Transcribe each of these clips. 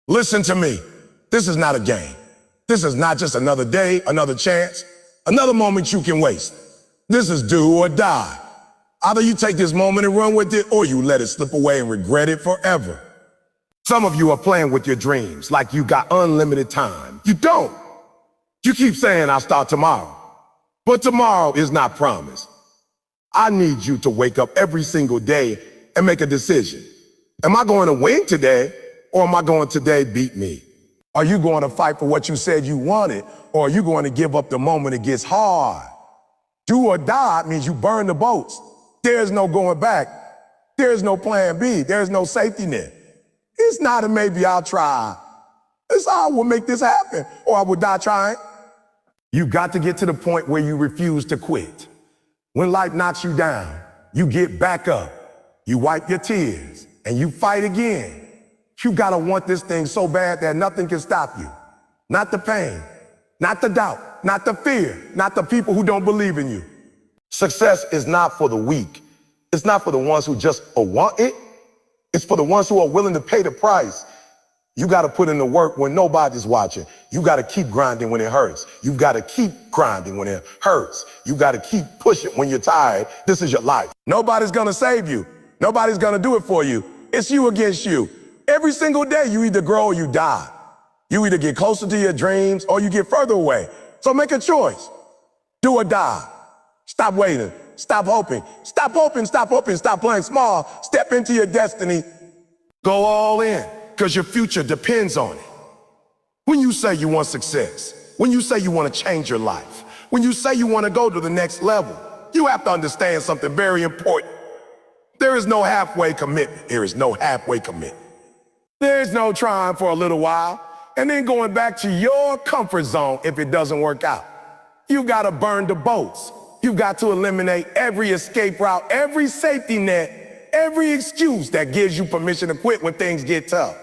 Listen to me. This is not a game. This is not just another day, another chance, another moment you can waste. This is do or die. Either you take this moment and run with it, or you let it slip away and regret it forever. Some of you are playing with your dreams like you got unlimited time. You don't. You keep saying, I'll start tomorrow. But tomorrow is not promised. I need you to wake up every single day and make a decision. Am I going to win today, or am I going to today beat me? Are you going to fight for what you said you wanted, or are you going to give up the moment it gets hard? Do or die means you burn the boats. There's no going back. There's no plan B. There's no safety net. It's not a maybe I'll try. It's I will make this happen, or I will die trying. You got to get to the point where you refuse to quit. When life knocks you down, you get back up. You wipe your tears, and you fight again. You gotta want this thing so bad that nothing can stop you. Not the pain, not the doubt, not the fear, not the people who don't believe in you. Success is not for the weak. It's not for the ones who just want it. It's for the ones who are willing to pay the price. You gotta put in the work when nobody's watching. You gotta keep grinding when it hurts. You gotta keep grinding when it hurts. You gotta keep pushing when you're tired. This is your life. Nobody's gonna save you. Nobody's gonna do it for you. It's you against you. Every single day, you either grow or you die. You either get closer to your dreams or you get further away. So make a choice. Do or die. Stop waiting. Stop hoping. Stop hoping. Stop hoping. Stop playing small. Step into your destiny. Go all in, because your future depends on it. When you say you want success, when you say you want to change your life, when you say you want to go to the next level, you have to understand something very important. There is no halfway commitment. There is no halfway commitment. There is no trying for a little while and then going back to your comfort zone if it doesn't work out. You've got to burn the boats. You've got to eliminate every escape route, every safety net, every excuse that gives you permission to quit when things get tough.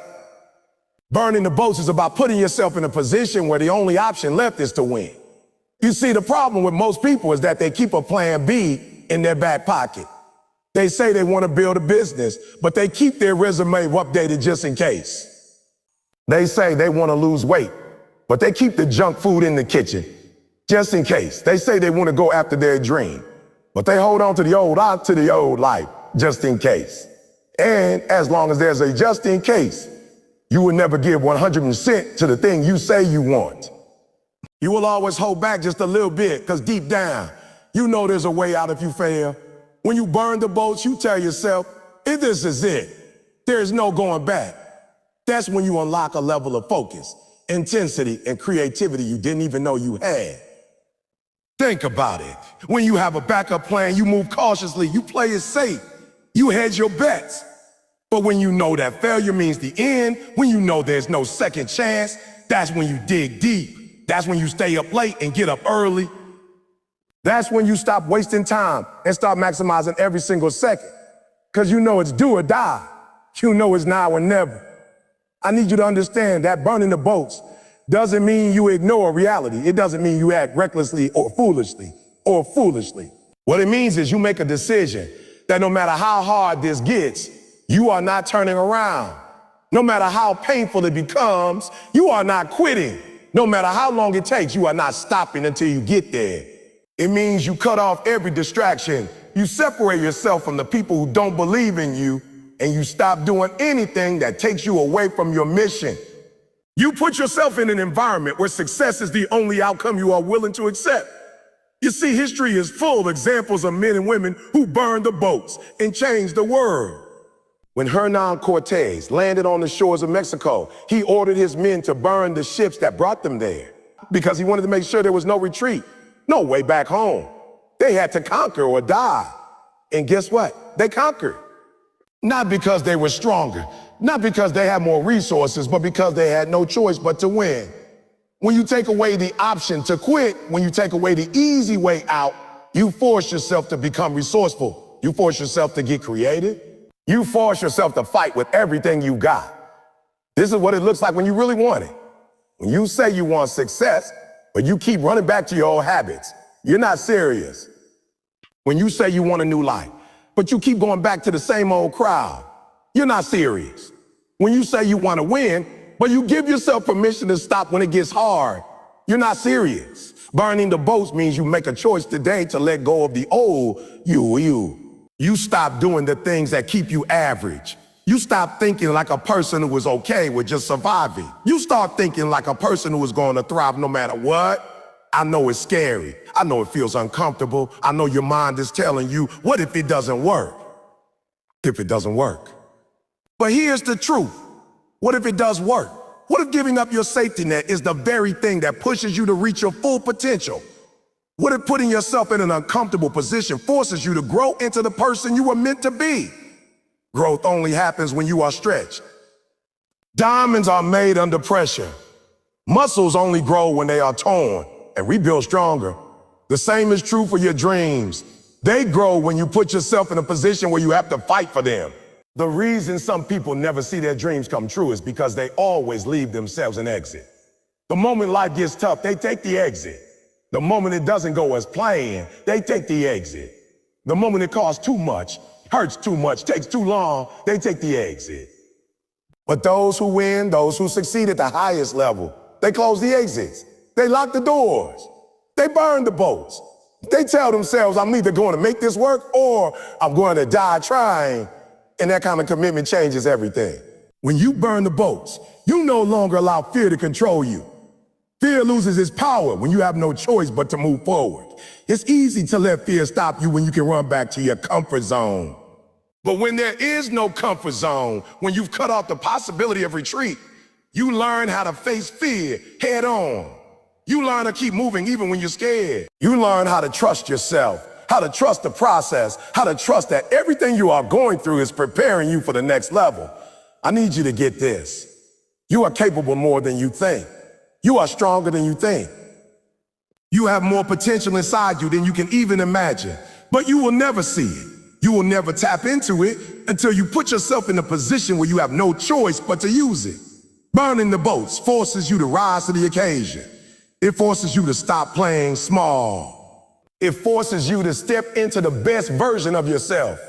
Burning the boats is about putting yourself in a position where the only option left is to win. You see, the problem with most people is that they keep a plan B in their back pocket. They say they want to build a business, but they keep their resume updated just in case. They say they want to lose weight, but they keep the junk food in the kitchen just in case. They say they want to go after their dream, but they hold on to the old life just in case. And as long as there's a just in case, you will never give 100% to the thing you say you want. You will always hold back just a little bit, because deep down, you know there's a way out if you fail. When you burn the boats, you tell yourself, if this is it, there's no going back. That's when you unlock a level of focus, intensity, and creativity you didn't even know you had. Think about it. When you have a backup plan, you move cautiously, you play it safe, you hedge your bets. But when you know that failure means the end, when you know there's no second chance, that's when you dig deep. That's when you stay up late and get up early. That's when you stop wasting time and start maximizing every single second. Because you know it's do or die. You know it's now or never. I need you to understand that burning the boats doesn't mean you ignore reality. It doesn't mean you act recklessly or foolishly. What it means is you make a decision that no matter how hard this gets, you are not turning around. No matter how painful it becomes, you are not quitting. No matter how long it takes, you are not stopping until you get there. It means you cut off every distraction. You separate yourself from the people who don't believe in you, and you stop doing anything that takes you away from your mission. You put yourself in an environment where success is the only outcome you are willing to accept. You see, history is full of examples of men and women who burned the boats and changed the world. When Hernan Cortez landed on the shores of Mexico, he ordered his men to burn the ships that brought them there because he wanted to make sure there was no retreat. No way back home. They had to conquer or die. And guess what? They conquered. Not because they were stronger, not because they had more resources, but because they had no choice but to win. When you take away the option to quit, when you take away the easy way out, you force yourself to become resourceful. You force yourself to get creative. You force yourself to fight with everything you got. This is what it looks like when you really want it. When you say you want success, but you keep running back to your old habits, you're not serious. When you say you want a new life, but you keep going back to the same old crowd, you're not serious. When you say you want to win, But you give yourself permission to stop when it gets hard. You're not serious. Burning the boats means you make a choice today to let go of the old you. You stop doing the things that keep you average. You stop thinking like a person who is okay with just surviving. You start thinking like a person who is going to thrive no matter what. I know it's scary. I know it feels uncomfortable. I know your mind is telling you, what if it doesn't work? If it doesn't work. But here's the truth. What if it does work? What if giving up your safety net is the very thing that pushes you to reach your full potential? What if putting yourself in an uncomfortable position forces you to grow into the person you were meant to be? Growth only happens when you are stretched. Diamonds are made under pressure. Muscles only grow when they are torn and rebuild stronger. The same is true for your dreams. They grow when you put yourself in a position where you have to fight for them. The reason some people never see their dreams come true is because they always leave themselves an exit. The moment life gets tough, they take the exit. The moment it doesn't go as planned, they take the exit. The moment it costs too much, hurts too much, takes too long, they take the exit. But those who win, those who succeed at the highest level, they close the exits. They lock the doors. They burn the boats. They tell themselves, I'm either going to make this work or I'm going to die trying. And that kind of commitment changes everything. When you burn the boats, you no longer allow fear to control you. Fear loses its power when you have no choice but to move forward. It's easy to let fear stop you when you can run back to your comfort zone. But when there is no comfort zone, when you've cut off the possibility of retreat, you learn how to face fear head on. You learn to keep moving even when you're scared. You learn how to trust yourself, how to trust the process, how to trust that everything you are going through is preparing you for the next level. I need you to get this. You are capable more than you think. You are stronger than you think. You have more potential inside you than you can even imagine, but you will never see it. You will never tap into it until you put yourself in a position where you have no choice but to use it. Burning the boats forces you to rise to the occasion. It forces you to stop playing small. It forces you to step into the best version of yourself.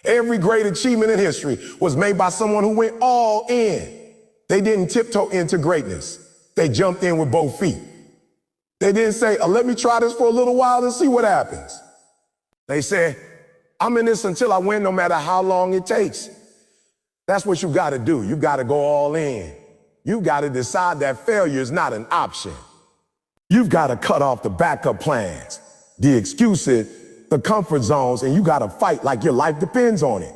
Every great achievement in history was made by someone who went all in. They didn't tiptoe into greatness. They jumped in with both feet. They didn't say, let me try this for a little while and see what happens. They said, I'm in this until I win, no matter how long it takes. That's what you got to do. You got to go all in. You got to decide that failure is not an option. You've got to cut off the backup plans, the excuses, the comfort zones, and you got to fight like your life depends on it,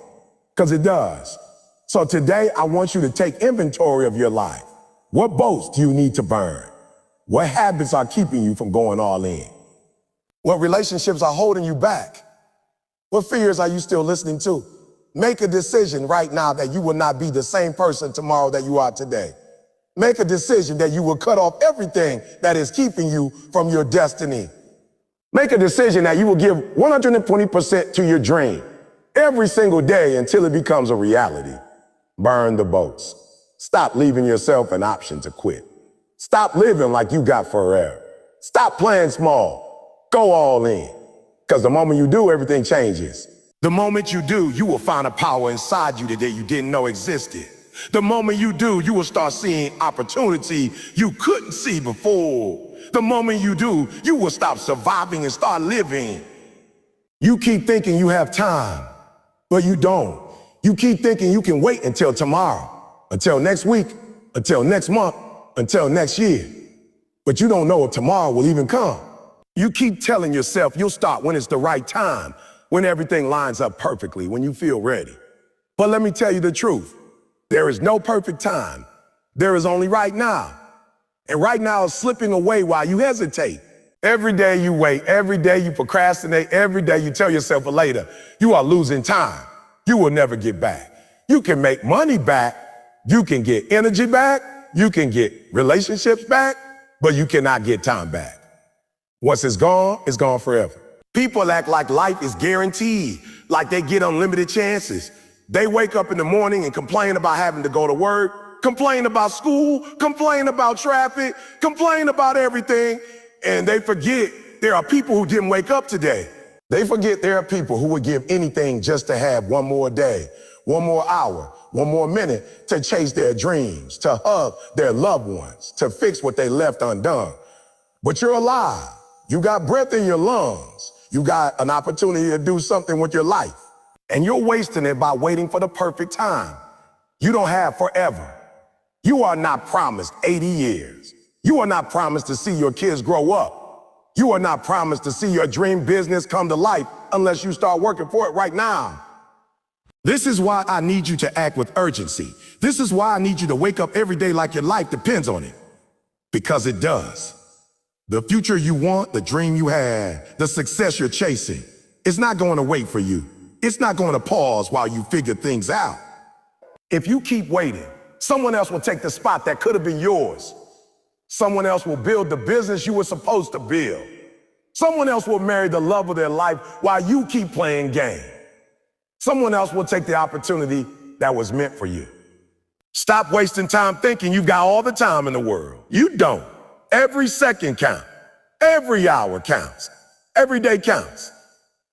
because it does. So today, I want you to take inventory of your life. What boats do you need to burn? What habits are keeping you from going all in? What relationships are holding you back? What fears are you still listening to? Make a decision right now that you will not be the same person tomorrow that you are today. Make a decision that you will cut off everything that is keeping you from your destiny. Make a decision that you will give 120% to your dream every single day until it becomes a reality. Burn the boats. Stop leaving yourself an option to quit. Stop living like you got forever. Stop playing small. Go all in. Because the moment you do, everything changes. The moment you do, you will find a power inside you that you didn't know existed. The moment you do, you will start seeing opportunity you couldn't see before. The moment you do, you will stop surviving and start living. You keep thinking you have time, but you don't. You keep thinking you can wait until tomorrow, until next week, until next month, until next year. But you don't know if tomorrow will even come. You keep telling yourself you'll start when it's the right time, when everything lines up perfectly, when you feel ready. But let me tell you the truth. There is no perfect time. There is only right now. And right now is slipping away while you hesitate. Every day you wait, every day you procrastinate, every day you tell yourself for later, you are losing time. You will never get back. You can make money back. You can get energy back. You can get relationships back, but you cannot get time back. Once it's gone forever. People act like life is guaranteed, like they get unlimited chances. They wake up in the morning and complain about having to go to work, complain about school, complain about traffic, complain about everything, and they forget there are people who didn't wake up today. They forget there are people who would give anything just to have one more day, one more hour, one more minute to chase their dreams, to hug their loved ones, to fix what they left undone. But you're alive. You got breath in your lungs. You got an opportunity to do something with your life. And you're wasting it by waiting for the perfect time. You don't have forever. You are not promised 80 years. You are not promised to see your kids grow up. You are not promised to see your dream business come to life unless you start working for it right now. This is why I need you to act with urgency. This is why I need you to wake up every day like your life depends on it. Because it does. The future you want, the dream you had, the success you're chasing, it's not going to wait for you. It's not going to pause while you figure things out. If you keep waiting, someone else will take the spot that could have been yours. Someone else will build the business you were supposed to build. Someone else will marry the love of their life while you keep playing game. Someone else will take the opportunity that was meant for you. Stop wasting time thinking you've got all the time in the world. You don't. Every second counts. Every hour counts. Every day counts.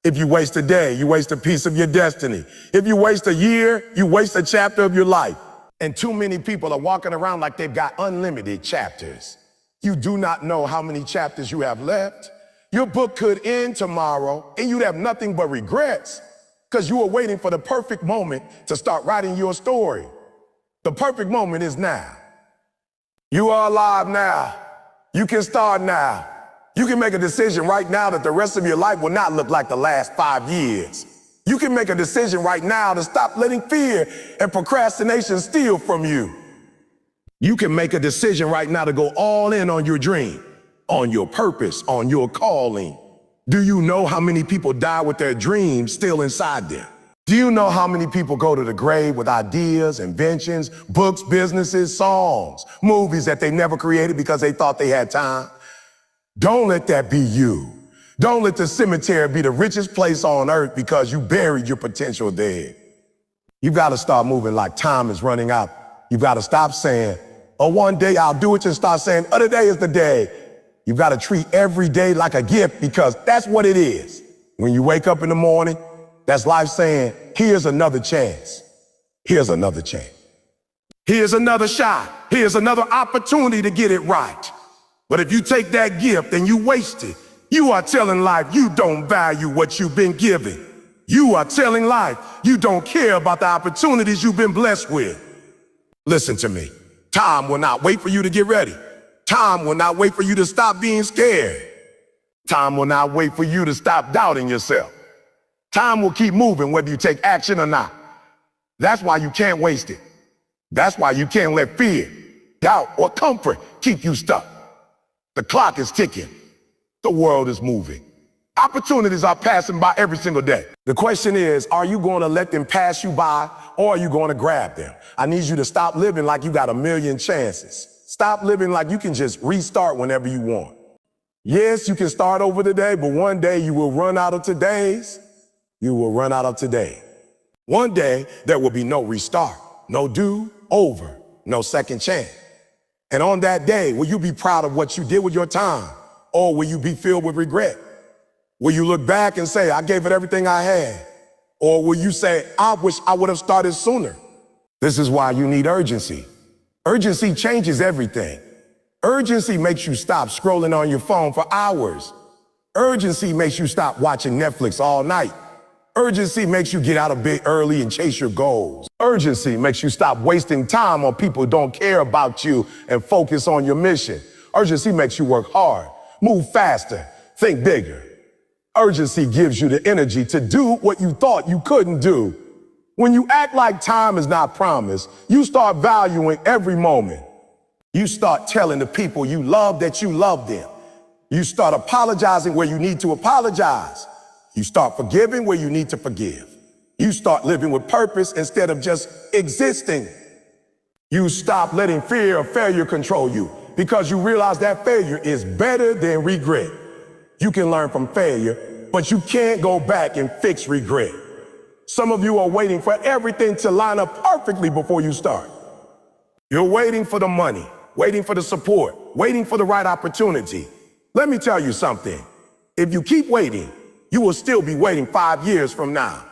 If you waste a day, you waste a piece of your destiny. If you waste a year, you waste a chapter of your life. And too many people are walking around like they've got unlimited chapters. You do not know how many chapters you have left. Your book could end tomorrow and you'd have nothing but regrets because you were waiting for the perfect moment to start writing your story. The perfect moment is now. You are alive now. You can start now. You can make a decision right now that the rest of your life will not look like the last 5 years. You can make a decision right now to stop letting fear and procrastination steal from you. You can make a decision right now to go all in on your dream, on your purpose, on your calling. Do you know how many people die with their dreams still inside them? Do you know how many people go to the grave with ideas, inventions, books, businesses, songs, movies that they never created because they thought they had time? Don't let that be you. Don't let the cemetery be the richest place on earth because you buried your potential there. You've got to start moving like time is running out. You've got to stop saying, oh, one day I'll do it, and start saying, oh, today is the day. You've got to treat every day like a gift because that's what it is. When you wake up in the morning, that's life saying, here's another chance. Here's another chance. Here's another shot. Here's another opportunity to get it right. But if you take that gift and you waste it, you are telling life you don't value what you've been given. You are telling life you don't care about the opportunities you've been blessed with. Listen to me. Time will not wait for you to get ready. Time will not wait for you to stop being scared. Time will not wait for you to stop doubting yourself. Time will keep moving whether you take action or not. That's why you can't waste it. That's why you can't let fear, doubt, or comfort keep you stuck. The clock is ticking. The world is moving. Opportunities are passing by every single day. The question is, are you going to let them pass you by or are you going to grab them? I need you to stop living like you got a million chances. Stop living like you can just restart whenever you want. Yes, you can start over today, but one day you will run out of todays. You will run out of today. One day there will be no restart, no do over, no second chance. And on that day, will you be proud of what you did with your time? Or will you be filled with regret? Will you look back and say, I gave it everything I had? Or will you say, I wish I would have started sooner? This is why you need urgency. Urgency changes everything. Urgency makes you stop scrolling on your phone for hours. Urgency makes you stop watching Netflix all night. Urgency makes you get out of bed early and chase your goals. Urgency makes you stop wasting time on people who don't care about you and focus on your mission. Urgency makes you work hard, move faster, think bigger. Urgency gives you the energy to do what you thought you couldn't do. When you act like time is not promised, you start valuing every moment. You start telling the people you love that you love them. You start apologizing where you need to apologize. You start forgiving where you need to forgive. You start living with purpose instead of just existing. You stop letting fear of failure control you because you realize that failure is better than regret. You can learn from failure, but you can't go back and fix regret. Some of you are waiting for everything to line up perfectly before you start. You're waiting for the money, waiting for the support, waiting for the right opportunity. Let me tell you something. If you keep waiting, you will still be waiting 5 years from now.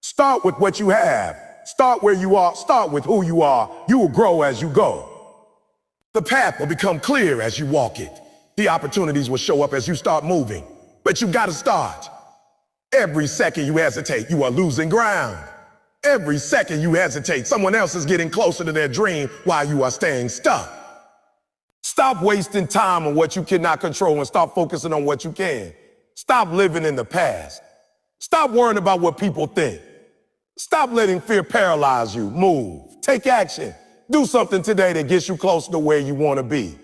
Start with what you have. Start where you are, start with who you are. You will grow as you go. The path will become clear as you walk it. The opportunities will show up as you start moving. But you gotta start. Every second you hesitate, you are losing ground. Every second you hesitate, someone else is getting closer to their dream while you are staying stuck. Stop wasting time on what you cannot control and start focusing on what you can. Stop living in the past. Stop worrying about what people think. Stop letting fear paralyze you. Move. Take action. Do something today that gets you closer to where you want to be.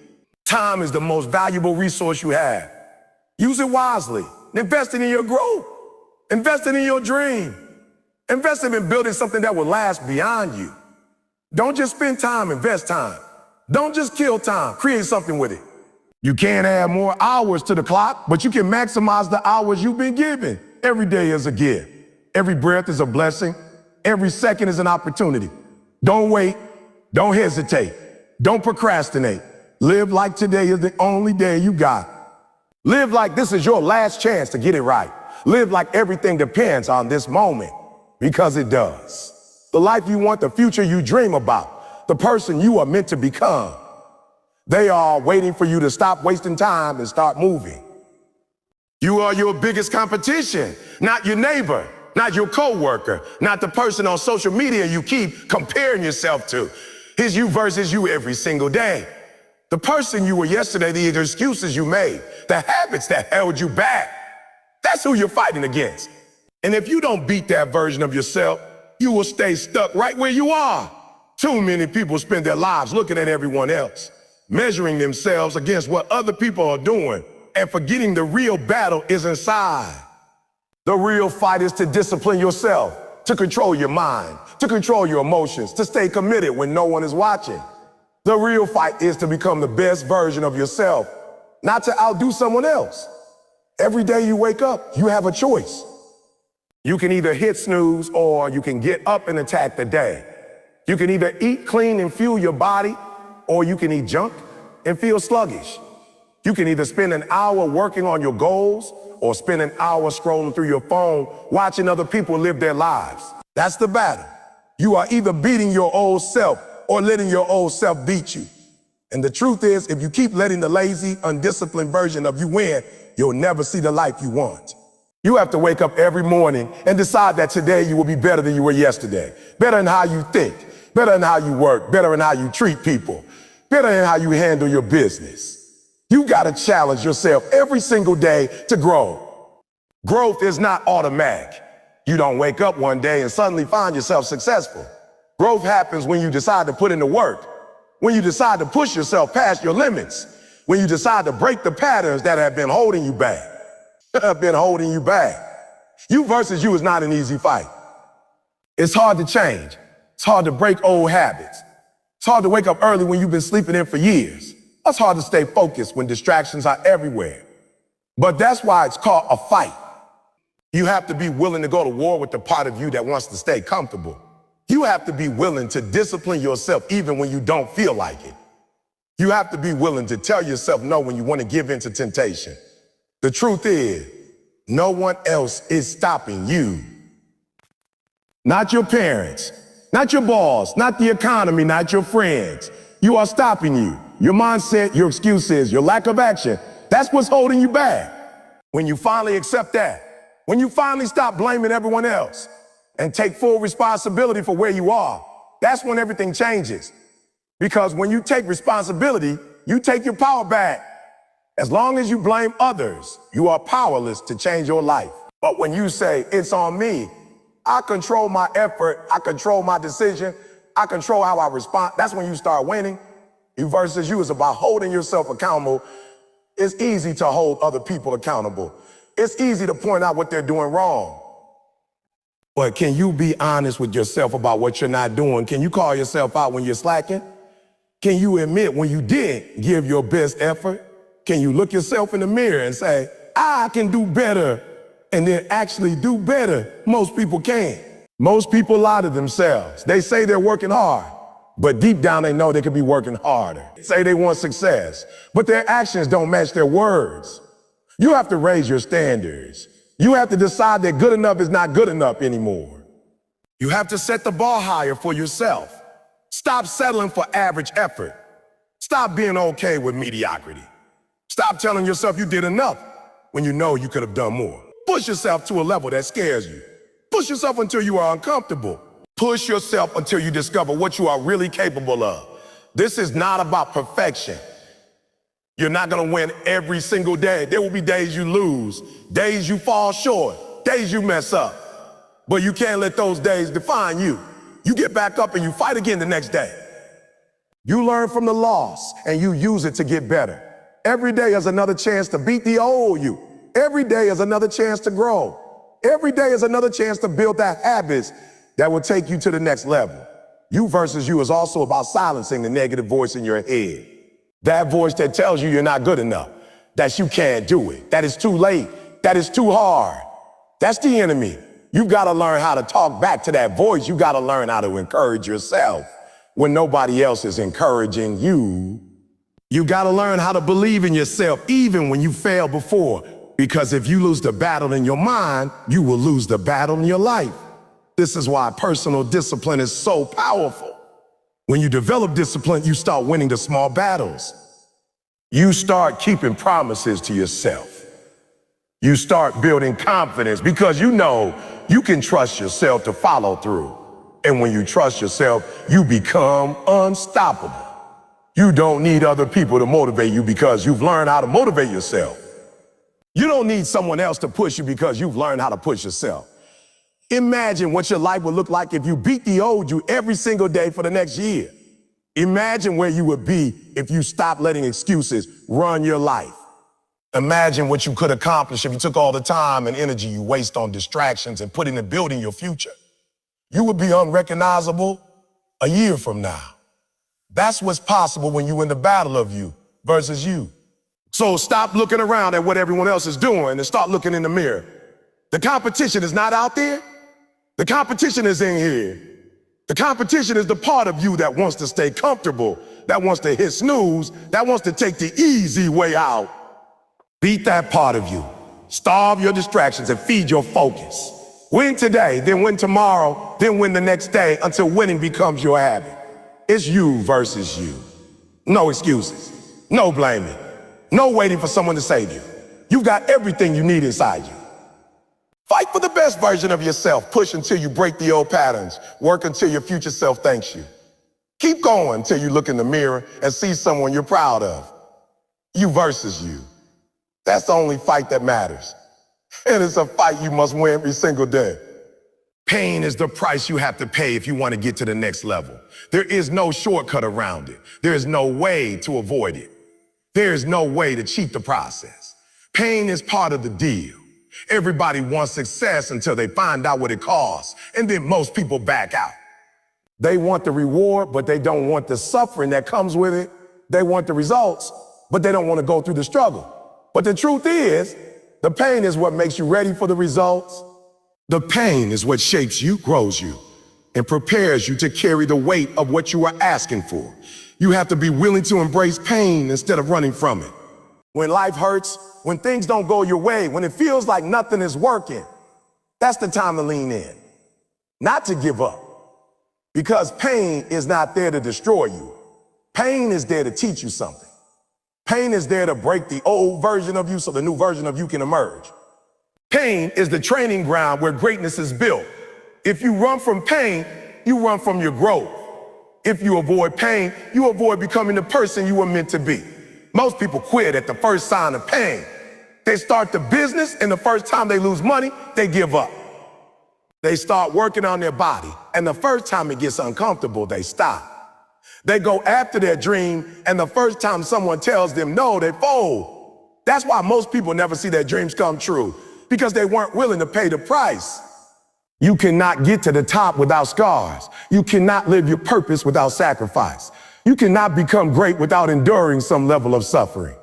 Time is the most valuable resource you have. Use it wisely. Invest in your growth. Invest in your dream. Invest in building something that will last beyond you. Don't just spend time, invest time. Don't just kill time, create something with it. You can't add more hours to the clock, but you can maximize the hours you've been given. Every day is a gift. Every breath is a blessing. Every second is an opportunity. Don't wait. Don't hesitate. Don't procrastinate. Live like today is the only day you got. Live like this is your last chance to get it right. Live like everything depends on this moment, because it does. The life you want, the future you dream about, the person you are meant to become. They are waiting for you to stop wasting time and start moving. You are your biggest competition, not your neighbor, not your coworker, not the person on social media you keep comparing yourself to. It's you versus you every single day. The person you were yesterday, the excuses you made, the habits that held you back, that's who you're fighting against. And if you don't beat that version of yourself, you will stay stuck right where you are. Too many people spend their lives looking at everyone else, measuring themselves against what other people are doing, and forgetting the real battle is inside. The real fight is to discipline yourself, to control your mind, to control your emotions, to stay committed when no one is watching. The real fight is to become the best version of yourself, not to outdo someone else. Every day you wake up, you have a choice. You can either hit snooze or you can get up and attack the day. You can either eat clean and fuel your body, or you can eat junk and feel sluggish. You can either spend an hour working on your goals or spend an hour scrolling through your phone, watching other people live their lives. That's the battle. You are either beating your old self or letting your old self beat you. And the truth is, if you keep letting the lazy, undisciplined version of you win, you'll never see the life you want. You have to wake up every morning and decide that today you will be better than you were yesterday. Better in how you think, better in how you work, better in how you treat people, better in how you handle your business. You gotta challenge yourself every single day to grow. Growth is not automatic. You don't wake up one day and suddenly find yourself successful. Growth happens when you decide to put in the work, when you decide to push yourself past your limits, when you decide to break the patterns that have been holding you back. You versus you is not an easy fight. It's hard to change. It's hard to break old habits. It's hard to wake up early when you've been sleeping in for years. It's hard to stay focused when distractions are everywhere. But that's why it's called a fight. You have to be willing to go to war with the part of you that wants to stay comfortable. You have to be willing to discipline yourself even when you don't feel like it. You have to be willing to tell yourself no when you want to give in to temptation. The truth is, no one else is stopping you. Not your parents, not your boss, not the economy, not your friends. You are stopping you. Your mindset, your excuses, your lack of action, that's what's holding you back. When you finally accept that, when you finally stop blaming everyone else and take full responsibility for where you are, that's when everything changes. Because when you take responsibility, you take your power back. As long as you blame others, you are powerless to change your life. But when you say, it's on me, I control my effort, I control my decision, I control how I respond, that's when you start winning. You versus you is about holding yourself accountable. It's easy to hold other people accountable. It's easy to point out what they're doing wrong. But can you be honest with yourself about what you're not doing? Can you call yourself out when you're slacking? Can you admit when you didn't give your best effort? Can you look yourself in the mirror and say, I can do better, and then actually do better? Most people can't. Most people lie to themselves. They say they're working hard, but deep down they know they could be working harder. Say they want success, but their actions don't match their words. You have to raise your standards. You have to decide that good enough is not good enough anymore. You have to set the bar higher for yourself. Stop settling for average effort. Stop being okay with mediocrity. Stop telling yourself you did enough when you know you could have done more. Push yourself to a level that scares you. Push yourself until you are uncomfortable. Push yourself until you discover what you are really capable of. This is not about perfection. You're not gonna win every single day. There will be days you lose, days you fall short, days you mess up. But you can't let those days define you. You get back up and you fight again the next day. You learn from the loss and you use it to get better. Every day is another chance to beat the old you. Every day is another chance to grow. Every day is another chance to build that habits that will take you to the next level. You versus you is also about silencing the negative voice in your head. That voice that tells you you're not good enough, that you can't do it, that it's too late, that it's too hard. That's the enemy. You've got to learn how to talk back to that voice. You got to learn how to encourage yourself when nobody else is encouraging you. You got to learn how to believe in yourself even when you failed before. Because if you lose the battle in your mind, you will lose the battle in your life. This is why personal discipline is so powerful. When you develop discipline, you start winning the small battles. You start keeping promises to yourself. You start building confidence because you know you can trust yourself to follow through. And when you trust yourself, you become unstoppable. You don't need other people to motivate you because you've learned how to motivate yourself. You don't need someone else to push you because you've learned how to push yourself. Imagine what your life would look like if you beat the old you every single day for the next year. Imagine where you would be if you stopped letting excuses run your life. Imagine what you could accomplish if you took all the time and energy you waste on distractions and put into building your future. You would be unrecognizable a year from now. That's what's possible when you win the battle of you versus you. So stop looking around at what everyone else is doing and start looking in the mirror. The competition is not out there. The competition is in here. The competition is the part of you that wants to stay comfortable, that wants to hit snooze, that wants to take the easy way out. Beat that part of you. Starve your distractions and feed your focus. Win today, then win tomorrow, then win the next day until winning becomes your habit. It's you versus you. No excuses, no blaming, no waiting for someone to save you. You've got everything you need inside you. Fight for the best version of yourself. Push until you break the old patterns. Work until your future self thanks you. Keep going until you look in the mirror and see someone you're proud of. You versus you. That's the only fight that matters. And it's a fight you must win every single day. Pain is the price you have to pay if you want to get to the next level. There is no shortcut around it. There is no way to avoid it. There is no way to cheat the process. Pain is part of the deal. Everybody wants success until they find out what it costs, and then most people back out. They want the reward, but they don't want the suffering that comes with it. They want the results, but they don't want to go through the struggle. But the truth is, the pain is what makes you ready for the results. The pain is what shapes you, grows you, and prepares you to carry the weight of what you are asking for. You have to be willing to embrace pain instead of running from it. When life hurts, when things don't go your way, when it feels like nothing is working, that's the time to lean in, not to give up. Because pain is not there to destroy you. Pain is there to teach you something. Pain is there to break the old version of you so the new version of you can emerge. Pain is the training ground where greatness is built. If you run from pain, you run from your growth. If you avoid pain, you avoid becoming the person you were meant to be. Most people quit at the first sign of pain. They start the business, and the first time they lose money, they give up. They start working on their body, and the first time it gets uncomfortable, they stop. They go after their dream, and the first time someone tells them no, they fold. That's why most people never see their dreams come true, because they weren't willing to pay the price. You cannot get to the top without scars. You cannot live your purpose without sacrifice. You cannot become great without enduring some level of suffering.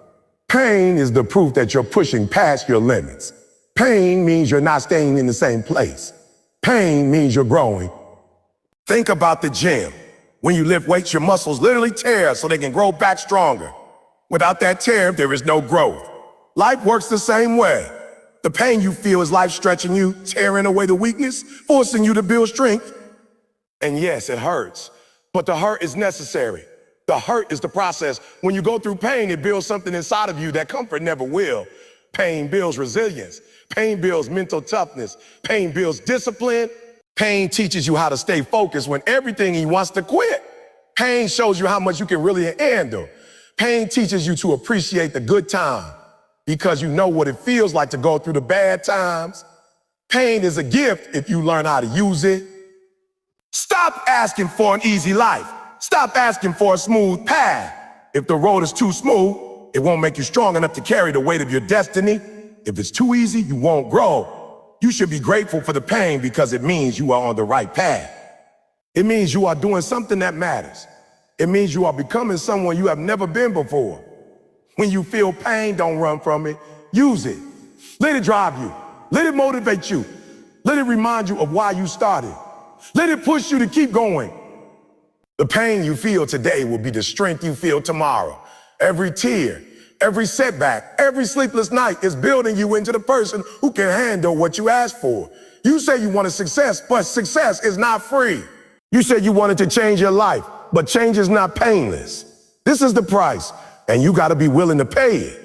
Pain is the proof that you're pushing past your limits. Pain means you're not staying in the same place. Pain means you're growing. Think about the gym. When you lift weights, your muscles literally tear so they can grow back stronger. Without that tear, there is no growth. Life works the same way. The pain you feel is life stretching you, tearing away the weakness, forcing you to build strength. And yes, it hurts, but the hurt is necessary. The hurt is the process. When you go through pain, it builds something inside of you that comfort never will. Pain builds resilience. Pain builds mental toughness. Pain builds discipline. Pain teaches you how to stay focused when everything wants to quit. Pain shows you how much you can really handle. Pain teaches you to appreciate the good time because you know what it feels like to go through the bad times. Pain is a gift if you learn how to use it. Stop asking for an easy life. Stop asking for a smooth path. If the road is too smooth, it won't make you strong enough to carry the weight of your destiny. If it's too easy, you won't grow. You should be grateful for the pain because it means you are on the right path. It means you are doing something that matters. It means you are becoming someone you have never been before. When you feel pain, don't run from it. Use it. Let it drive you. Let it motivate you. Let it remind you of why you started. Let it push you to keep going. The pain you feel today will be the strength you feel tomorrow. Every tear, every setback, every sleepless night is building you into the person who can handle what you ask for. You say you wanted success, but success is not free. You said you wanted to change your life, but change is not painless. This is the price, and you got to be willing to pay it.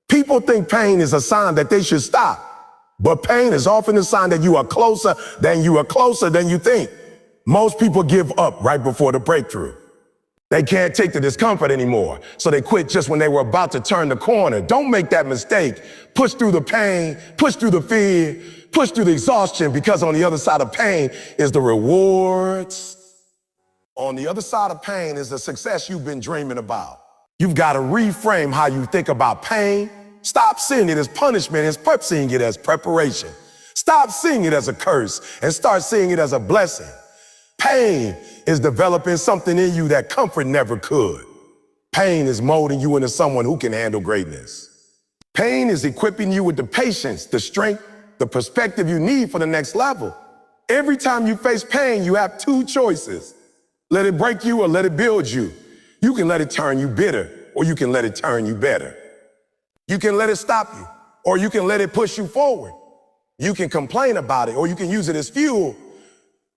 People think pain is a sign that they should stop. But pain is often a sign that you are closer than you think. Most people give up right before the breakthrough. They can't take the discomfort anymore, so they quit just when they were about to turn the corner. Don't make that mistake. Push through the pain, push through the fear, push through the exhaustion, because on the other side of pain is the rewards. On the other side of pain is the success you've been dreaming about. You've got to reframe how you think about pain. Stop seeing it as punishment and start seeing it as preparation. Stop seeing it as a curse and start seeing it as a blessing. Pain is developing something in you that comfort never could. Pain is molding you into someone who can handle greatness. Pain is equipping you with the patience, the strength, the perspective you need for the next level. Every time you face pain, you have two choices. Let it break you or let it build you. You can let it turn you bitter, or you can let it turn you better. You can let it stop you, or you can let it push you forward. You can complain about it, or you can use it as fuel.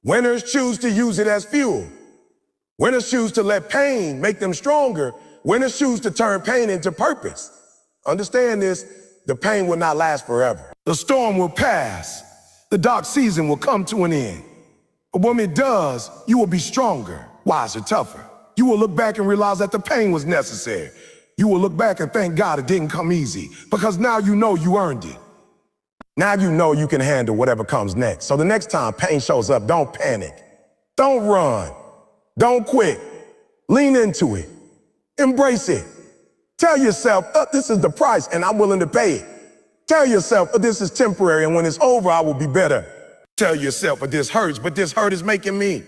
Winners choose to use it as fuel. Winners choose to let pain make them stronger. Winners choose to turn pain into purpose. Understand this, the pain will not last forever. The storm will pass. The dark season will come to an end. But when it does, you will be stronger, wiser, tougher. You will look back and realize that the pain was necessary. You will look back and thank God it didn't come easy, because now you know you earned it. Now you know you can handle whatever comes next. So the next time pain shows up, don't panic. Don't run. Don't quit. Lean into it. Embrace it. Tell yourself, this is the price and I'm willing to pay it. Tell yourself, this is temporary and when it's over, I will be better. Tell yourself, this hurts, but this hurt is making me.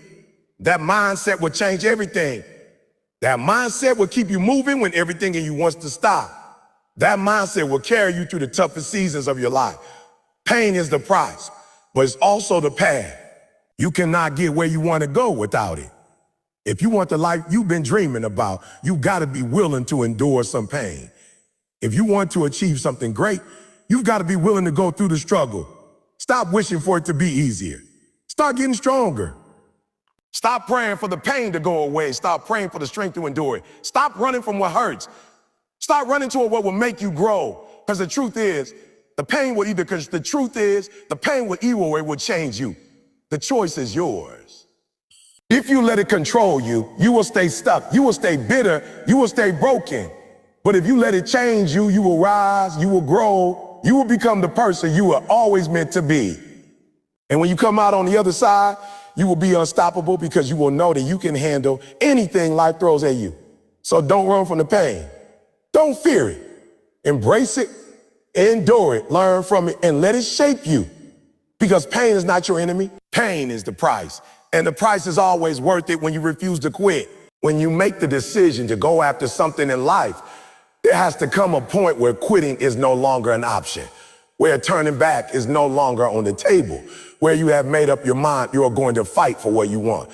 That mindset will change everything. That mindset will keep you moving when everything in you wants to stop. That mindset will carry you through the toughest seasons of your life. Pain is the price, but it's also the path. You cannot get where you want to go without it. If you want the life you've been dreaming about, you got to be willing to endure some pain. If you want to achieve something great, you've got to be willing to go through the struggle. Stop wishing for it to be easier. Start getting stronger. Stop praying for the pain to go away. Stop praying for the strength to endure it. Stop running from what hurts. Start running toward what will make you grow. Because the truth is, the pain will either or it will change you. The choice is yours. If you let it control you, you will stay stuck. You will stay bitter. You will stay broken. But if you let it change you, you will rise, you will grow, you will become the person you were always meant to be. And when you come out on the other side, you will be unstoppable because you will know that you can handle anything life throws at you. So don't run from the pain. Don't fear it. Embrace it, endure it, learn from it, and let it shape you. Because pain is not your enemy. Pain is the price. And the price is always worth it when you refuse to quit. When you make the decision to go after something in life, there has to come a point where quitting is no longer an option, where turning back is no longer on the table, where you have made up your mind you are going to fight for what you want,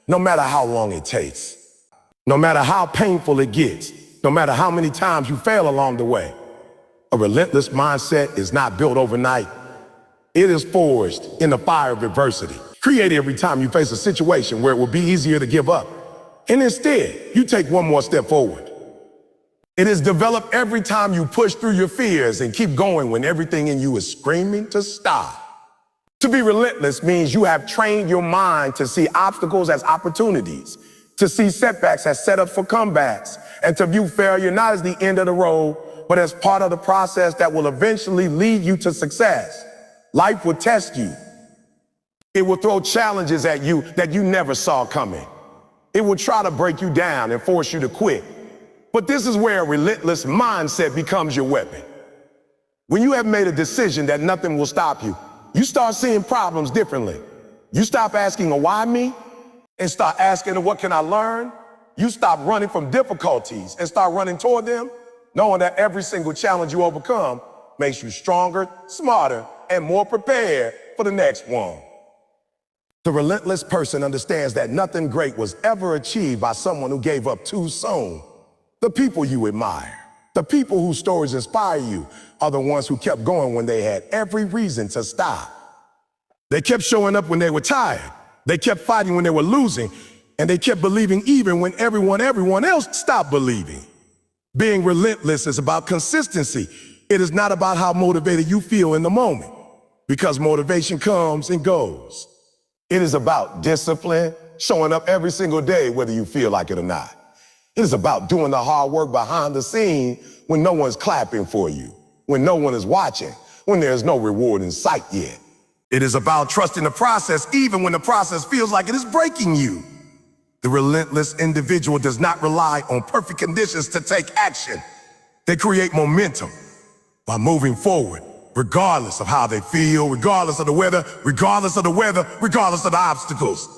no matter how long it takes, no matter how painful it gets, no matter how many times you fail along the way. A relentless mindset is not built overnight. It is forged in the fire of adversity. Create every time you face a situation where it will be easier to give up. And instead, you take one more step forward. It is developed every time you push through your fears and keep going when everything in you is screaming to stop. To be relentless means you have trained your mind to see obstacles as opportunities, to see setbacks as setups for comebacks, and to view failure not as the end of the road, but as part of the process that will eventually lead you to success. Life will test you. It will throw challenges at you that you never saw coming. It will try to break you down and force you to quit. But this is where a relentless mindset becomes your weapon. When you have made a decision that nothing will stop you, you start seeing problems differently. You stop asking, why me? And start asking, what can I learn? You stop running from difficulties and start running toward them, knowing that every single challenge you overcome makes you stronger, smarter, and more prepared for the next one. The relentless person understands that nothing great was ever achieved by someone who gave up too soon. The people you admire, the people whose stories inspire you, are the ones who kept going when they had every reason to stop. They kept showing up when they were tired. They kept fighting when they were losing. And they kept believing even when everyone else stopped believing. Being relentless is about consistency. It is not about how motivated you feel in the moment, because motivation comes and goes. It is about discipline, showing up every single day whether you feel like it or not. It is about doing the hard work behind the scene when no one's clapping for you, when no one is watching, when there's no reward in sight yet. It is about trusting the process even when the process feels like it is breaking you. The relentless individual does not rely on perfect conditions to take action. They create momentum by moving forward, regardless of how they feel, regardless of the weather, regardless of the obstacles.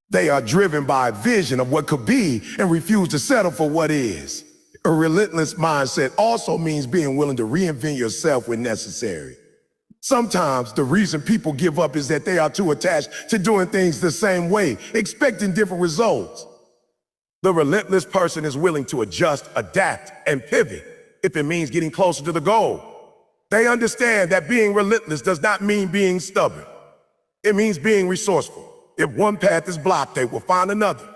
They are driven by a vision of what could be and refuse to settle for what is. A relentless mindset also means being willing to reinvent yourself when necessary. Sometimes the reason people give up is that they are too attached to doing things the same way, expecting different results. The relentless person is willing to adjust, adapt, and pivot if it means getting closer to the goal. They understand that being relentless does not mean being stubborn. It means being resourceful. If one path is blocked, they will find another.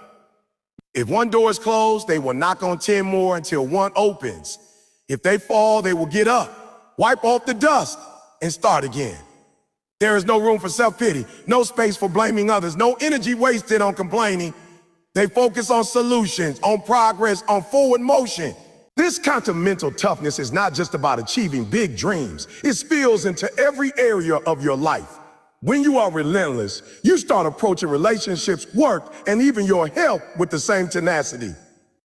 If one door is closed, they will knock on 10 more until one opens. If they fall, they will get up, wipe off the dust, and start again. There is no room for self-pity, no space for blaming others, no energy wasted on complaining. They focus on solutions, on progress, on forward motion. This kind of mental toughness is not just about achieving big dreams. It spills into every area of your life. When you are relentless, you start approaching relationships, work, and even your health with the same tenacity.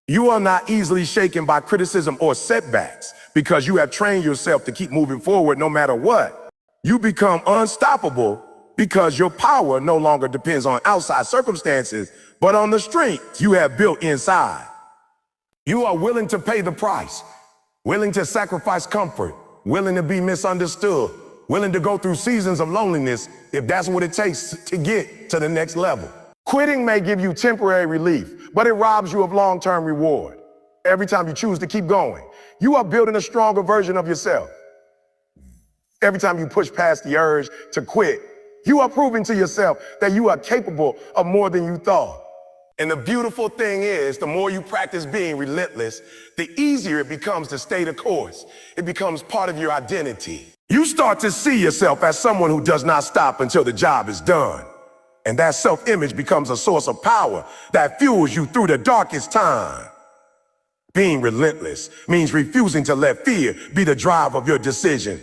You are not easily shaken by criticism or setbacks because you have trained yourself to keep moving forward no matter what. You become unstoppable because your power no longer depends on outside circumstances, but on the strength you have built inside. You are willing to pay the price, willing to sacrifice comfort, willing to be misunderstood, willing to go through seasons of loneliness if that's what it takes to get to the next level. Quitting may give you temporary relief, but it robs you of long-term reward. Every time you choose to keep going, you are building a stronger version of yourself. Every time you push past the urge to quit, you are proving to yourself that you are capable of more than you thought. And the beautiful thing is, the more you practice being relentless, the easier it becomes to stay the course. It becomes part of your identity. You start to see yourself as someone who does not stop until the job is done. And that self-image becomes a source of power that fuels you through the darkest time. Being relentless means refusing to let fear be the drive of your decision.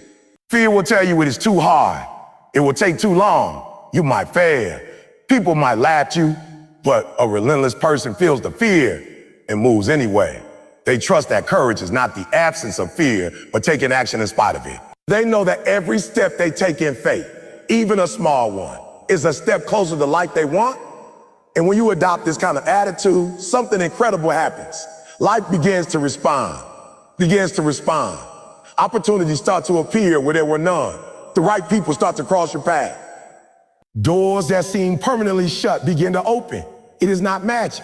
Fear will tell you it is too hard. It will take too long. You might fail. People might laugh at you, but a relentless person feels the fear and moves anyway. They trust that courage is not the absence of fear, but taking action in spite of it. They know that every step they take in faith, even a small one, is a step closer to the life they want. And when you adopt this kind of attitude, something incredible happens. Life begins to respond. Opportunities start to appear where there were none. The right people start to cross your path. Doors that seem permanently shut begin to open. It is not magic.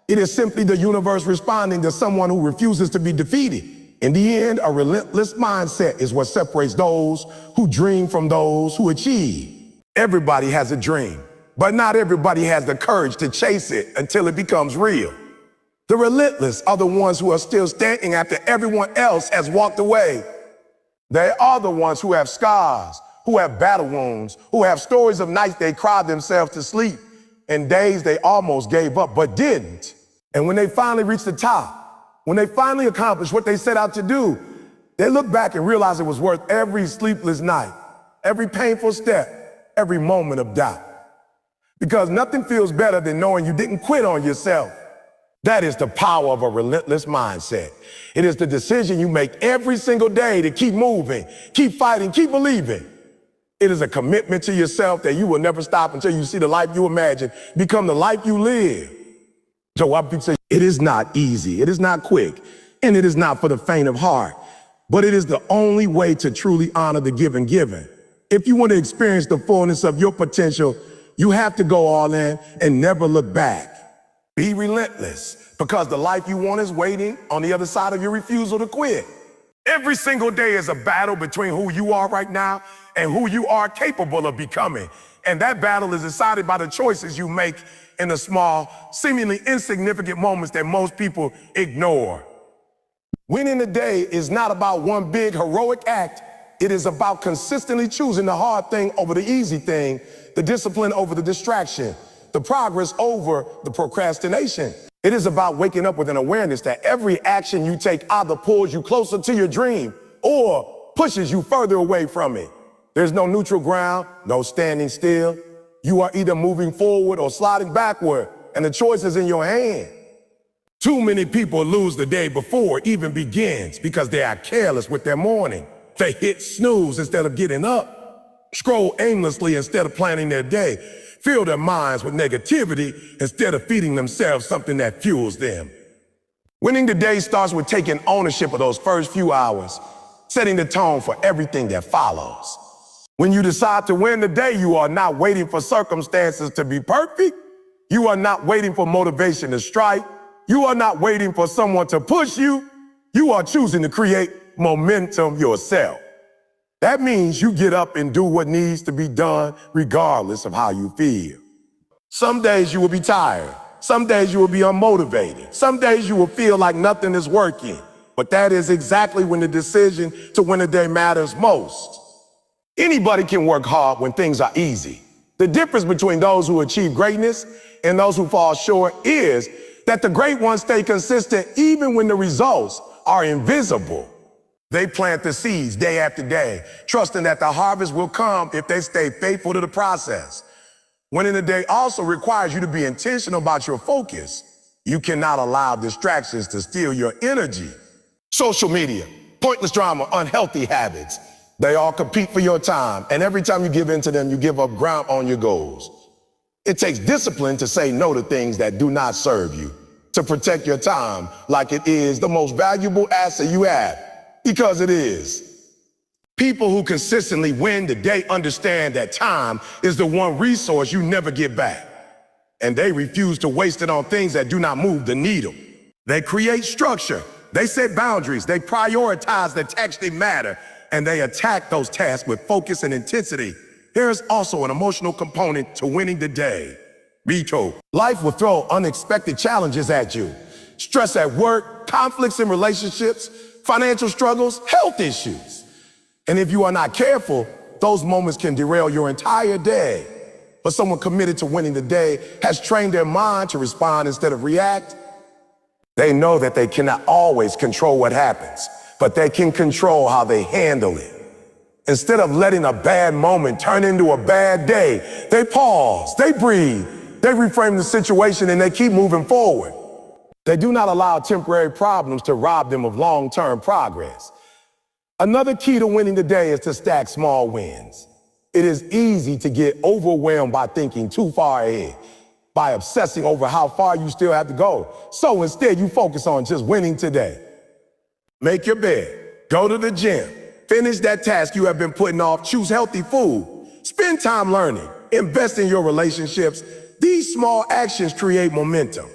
It is simply the universe responding to someone who refuses to be defeated. In the end, a relentless mindset is what separates those who dream from those who achieve. Everybody has a dream. But not everybody has the courage to chase it until it becomes real. The relentless are the ones who are still standing after everyone else has walked away. They are the ones who have scars, who have battle wounds, who have stories of nights they cried themselves to sleep and days they almost gave up but didn't. And when they finally reach the top, when they finally accomplish what they set out to do, they look back and realize it was worth every sleepless night, every painful step, every moment of doubt. Because nothing feels better than knowing you didn't quit on yourself. That is the power of a relentless mindset. It is the decision you make every single day to keep moving, keep fighting, keep believing. It is a commitment to yourself that you will never stop until you see the life you imagine become the life you live. So I say it is not easy, it is not quick, and it is not for the faint of heart, but it is the only way to truly honor the given. If you want to experience the fullness of your potential, you have to go all in and never look back. Be relentless, because the life you want is waiting on the other side of your refusal to quit. Every single day is a battle between who you are right now and who you are capable of becoming. And that battle is decided by the choices you make in the small, seemingly insignificant moments that most people ignore. Winning the day is not about one big heroic act. It is about consistently choosing the hard thing over the easy thing, the discipline over the distraction, the progress over the procrastination. It is about waking up with an awareness that every action you take either pulls you closer to your dream or pushes you further away from it. There's no neutral ground, no standing still. You are either moving forward or sliding backward, and the choice is in your hand. Too many people lose the day before it even begins because they are careless with their morning. They hit snooze instead of getting up, scroll aimlessly instead of planning their day, fill their minds with negativity instead of feeding themselves something that fuels them. Winning the day starts with taking ownership of those first few hours, setting the tone for everything that follows. When you decide to win the day, you are not waiting for circumstances to be perfect. You are not waiting for motivation to strike. You are not waiting for someone to push you. You are choosing to create momentum yourself. That means you get up and do what needs to be done regardless of how you feel. Some days you will be tired. Some days you will be unmotivated. Some days you will feel like nothing is working. But that is exactly when the decision to win a day matters most. Anybody can work hard when things are easy. The difference between those who achieve greatness and those who fall short is that the great ones stay consistent even when the results are invisible. They plant the seeds day after day, trusting that the harvest will come if they stay faithful to the process. Winning the day also requires you to be intentional about your focus. You cannot allow distractions to steal your energy. Social media, pointless drama, unhealthy habits, they all compete for your time, and every time you give in to them, you give up ground on your goals. It takes discipline to say no to things that do not serve you, to protect your time like it is the most valuable asset you have, because it is. People who consistently win the day understand that time is the one resource you never get back, and they refuse to waste it on things that do not move the needle. They create structure, they set boundaries, they prioritize the tasks that matter, and they attack those tasks with focus and intensity. There is also an emotional component to winning the day. Veto. Life will throw unexpected challenges at you. Stress at work, conflicts in relationships, financial struggles, health issues. And if you are not careful, those moments can derail your entire day. But someone committed to winning the day has trained their mind to respond instead of react. They know that they cannot always control what happens, but they can control how they handle it. Instead of letting a bad moment turn into a bad day, they pause, they breathe, they reframe the situation, and they keep moving forward. They do not allow temporary problems to rob them of long-term progress. Another key to winning the day is to stack small wins. It is easy to get overwhelmed by thinking too far ahead, by obsessing over how far you still have to go. So instead, you focus on just winning today. Make your bed, go to the gym, finish that task you have been putting off, choose healthy food, spend time learning, invest in your relationships. These small actions create momentum.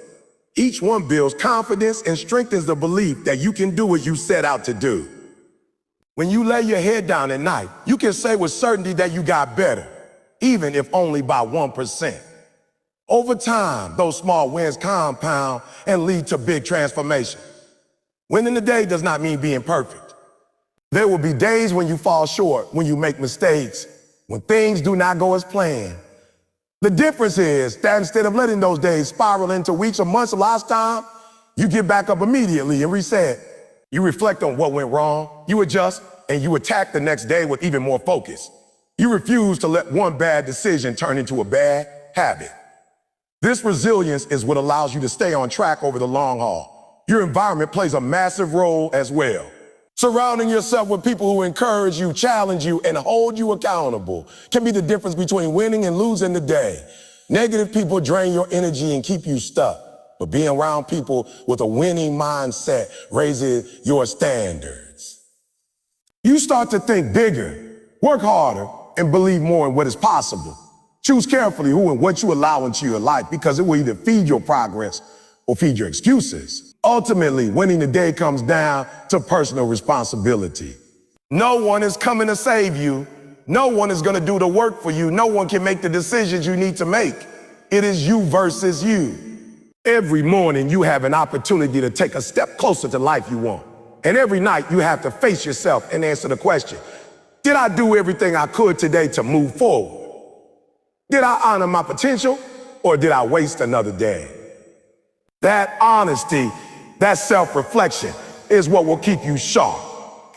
Each one builds confidence and strengthens the belief that you can do what you set out to do. When you lay your head down at night, you can say with certainty that you got better, even if only by 1%. Over time, those small wins compound and lead to big transformation. Winning the day does not mean being perfect. There will be days when you fall short, when you make mistakes, when things do not go as planned. The difference is that instead of letting those days spiral into weeks or months of lost time, you get back up immediately and reset. You reflect on what went wrong, you adjust, and you attack the next day with even more focus. You refuse to let one bad decision turn into a bad habit. This resilience is what allows you to stay on track over the long haul. Your environment plays a massive role as well. Surrounding yourself with people who encourage you, challenge you, and hold you accountable can be the difference between winning and losing the day. Negative people drain your energy and keep you stuck, but being around people with a winning mindset raises your standards. You start to think bigger, work harder, and believe more in what is possible. Choose carefully who and what you allow into your life because it will either feed your progress or feed your excuses. Ultimately, winning the day comes down to personal responsibility. No one is coming to save you. No one is going to do the work for you. No one can make the decisions you need to make. It is you versus you. Every morning, you have an opportunity to take a step closer to life you want. And every night, you have to face yourself and answer the question, did I do everything I could today to move forward? Did I honor my potential or did I waste another day? That honesty, that self-reflection is what will keep you sharp.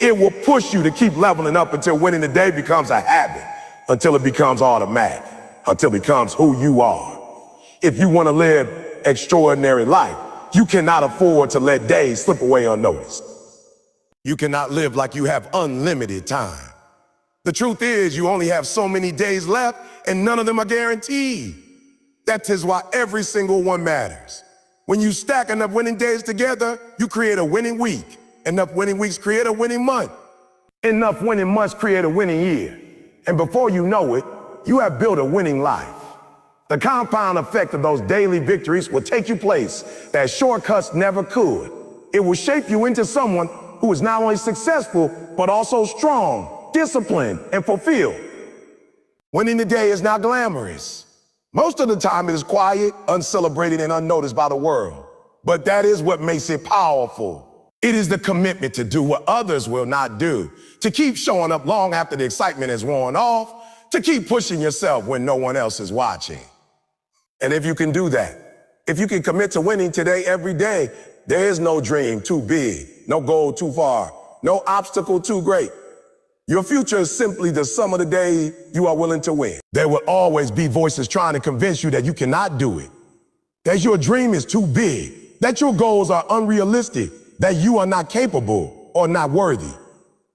It will push you to keep leveling up until winning the day becomes a habit, until it becomes automatic, until it becomes who you are. If you want to live extraordinary life, you cannot afford to let days slip away unnoticed. You cannot live like you have unlimited time. The truth is you only have so many days left and none of them are guaranteed. That is why every single one matters. When you stack enough winning days together, you create a winning week. Enough winning weeks create a winning month. Enough winning months create a winning year. And before you know it, you have built a winning life. The compound effect of those daily victories will take you places that shortcuts never could. It will shape you into someone who is not only successful, but also strong, disciplined, and fulfilled. Winning the day is not glamorous. Most of the time it is quiet, uncelebrated, and unnoticed by the world. But that is what makes it powerful. It is the commitment to do what others will not do, to keep showing up long after the excitement has worn off, to keep pushing yourself when no one else is watching. And if you can do that, if you can commit to winning today, every day, there is no dream too big, no goal too far, no obstacle too great. Your future is simply the sum of the days you are willing to win. There will always be voices trying to convince you that you cannot do it, that your dream is too big, that your goals are unrealistic, that you are not capable or not worthy.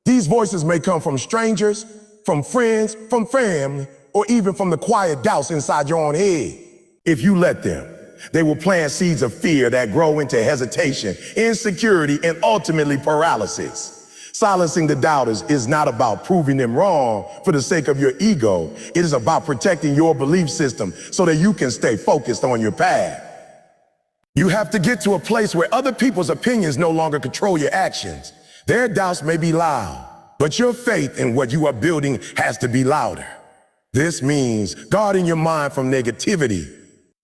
These voices may come from strangers, from friends, from family, or even from the quiet doubts inside your own head. If you let them, they will plant seeds of fear that grow into hesitation, insecurity, and ultimately paralysis. Silencing the doubters is not about proving them wrong for the sake of your ego. It is about protecting your belief system so that you can stay focused on your path. You have to get to a place where other people's opinions no longer control your actions. Their doubts may be loud, but your faith in what you are building has to be louder. This means guarding your mind from negativity.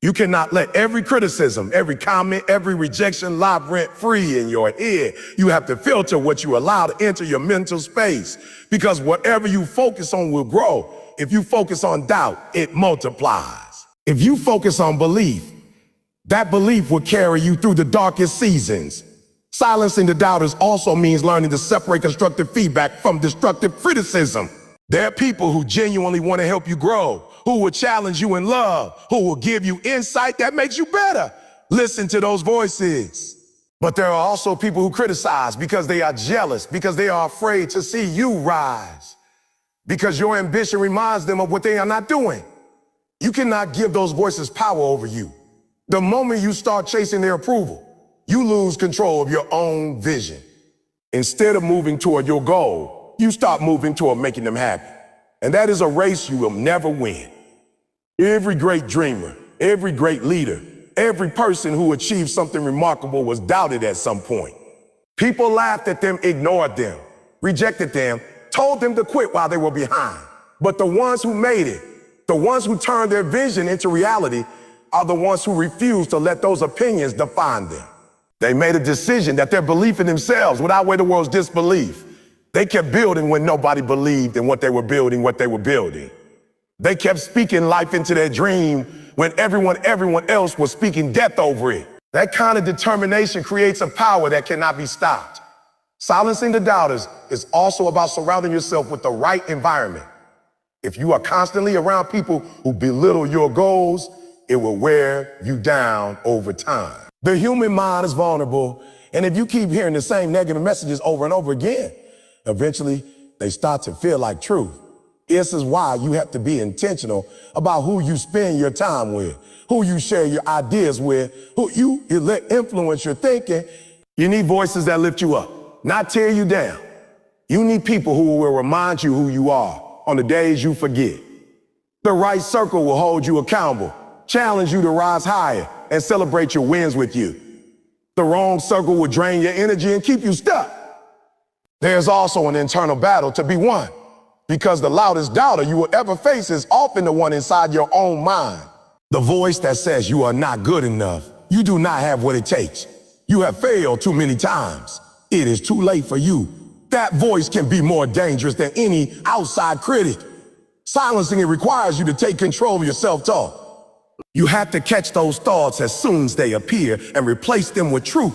You cannot let every criticism, every comment, every rejection lie rent-free in your head. You have to filter what you allow to enter your mental space, because whatever you focus on will grow. If you focus on doubt, it multiplies. If you focus on belief, that belief will carry you through the darkest seasons. Silencing the doubters also means learning to separate constructive feedback from destructive criticism. There are people who genuinely want to help you grow, who will challenge you in love, who will give you insight that makes you better. Listen to those voices. But there are also people who criticize because they are jealous, because they are afraid to see you rise, because your ambition reminds them of what they are not doing. You cannot give those voices power over you. The moment you start chasing their approval, you lose control of your own vision. Instead of moving toward your goal, you start moving toward making them happy. And that is a race you will never win. Every great dreamer, every great leader, every person who achieved something remarkable was doubted at some point. People laughed at them, ignored them, rejected them, told them to quit while they were behind. But the ones who made it, the ones who turned their vision into reality, are the ones who refuse to let those opinions define them. They made a decision that their belief in themselves would outweigh the world's disbelief. They kept building when nobody believed in what they were building. They kept speaking life into their dream when everyone else was speaking death over it. That kind of determination creates a power that cannot be stopped. Silencing the doubters is also about surrounding yourself with the right environment. If you are constantly around people who belittle your goals, it will wear you down over time. The human mind is vulnerable, and if you keep hearing the same negative messages over and over again, eventually they start to feel like truth. This is why you have to be intentional about who you spend your time with, who you share your ideas with, who you let influence your thinking. You need voices that lift you up, not tear you down. You need people who will remind you who you are on the days you forget. The right circle will hold you accountable, challenge you to rise higher, and celebrate your wins with you. The wrong circle will drain your energy and keep you stuck. There's also an internal battle to be won, because the loudest doubter you will ever face is often the one inside your own mind. The voice that says you are not good enough, you do not have what it takes, you have failed too many times, it is too late for you. That voice can be more dangerous than any outside critic. Silencing it requires you to take control of your self-talk. You have to catch those thoughts as soon as they appear and replace them with truth.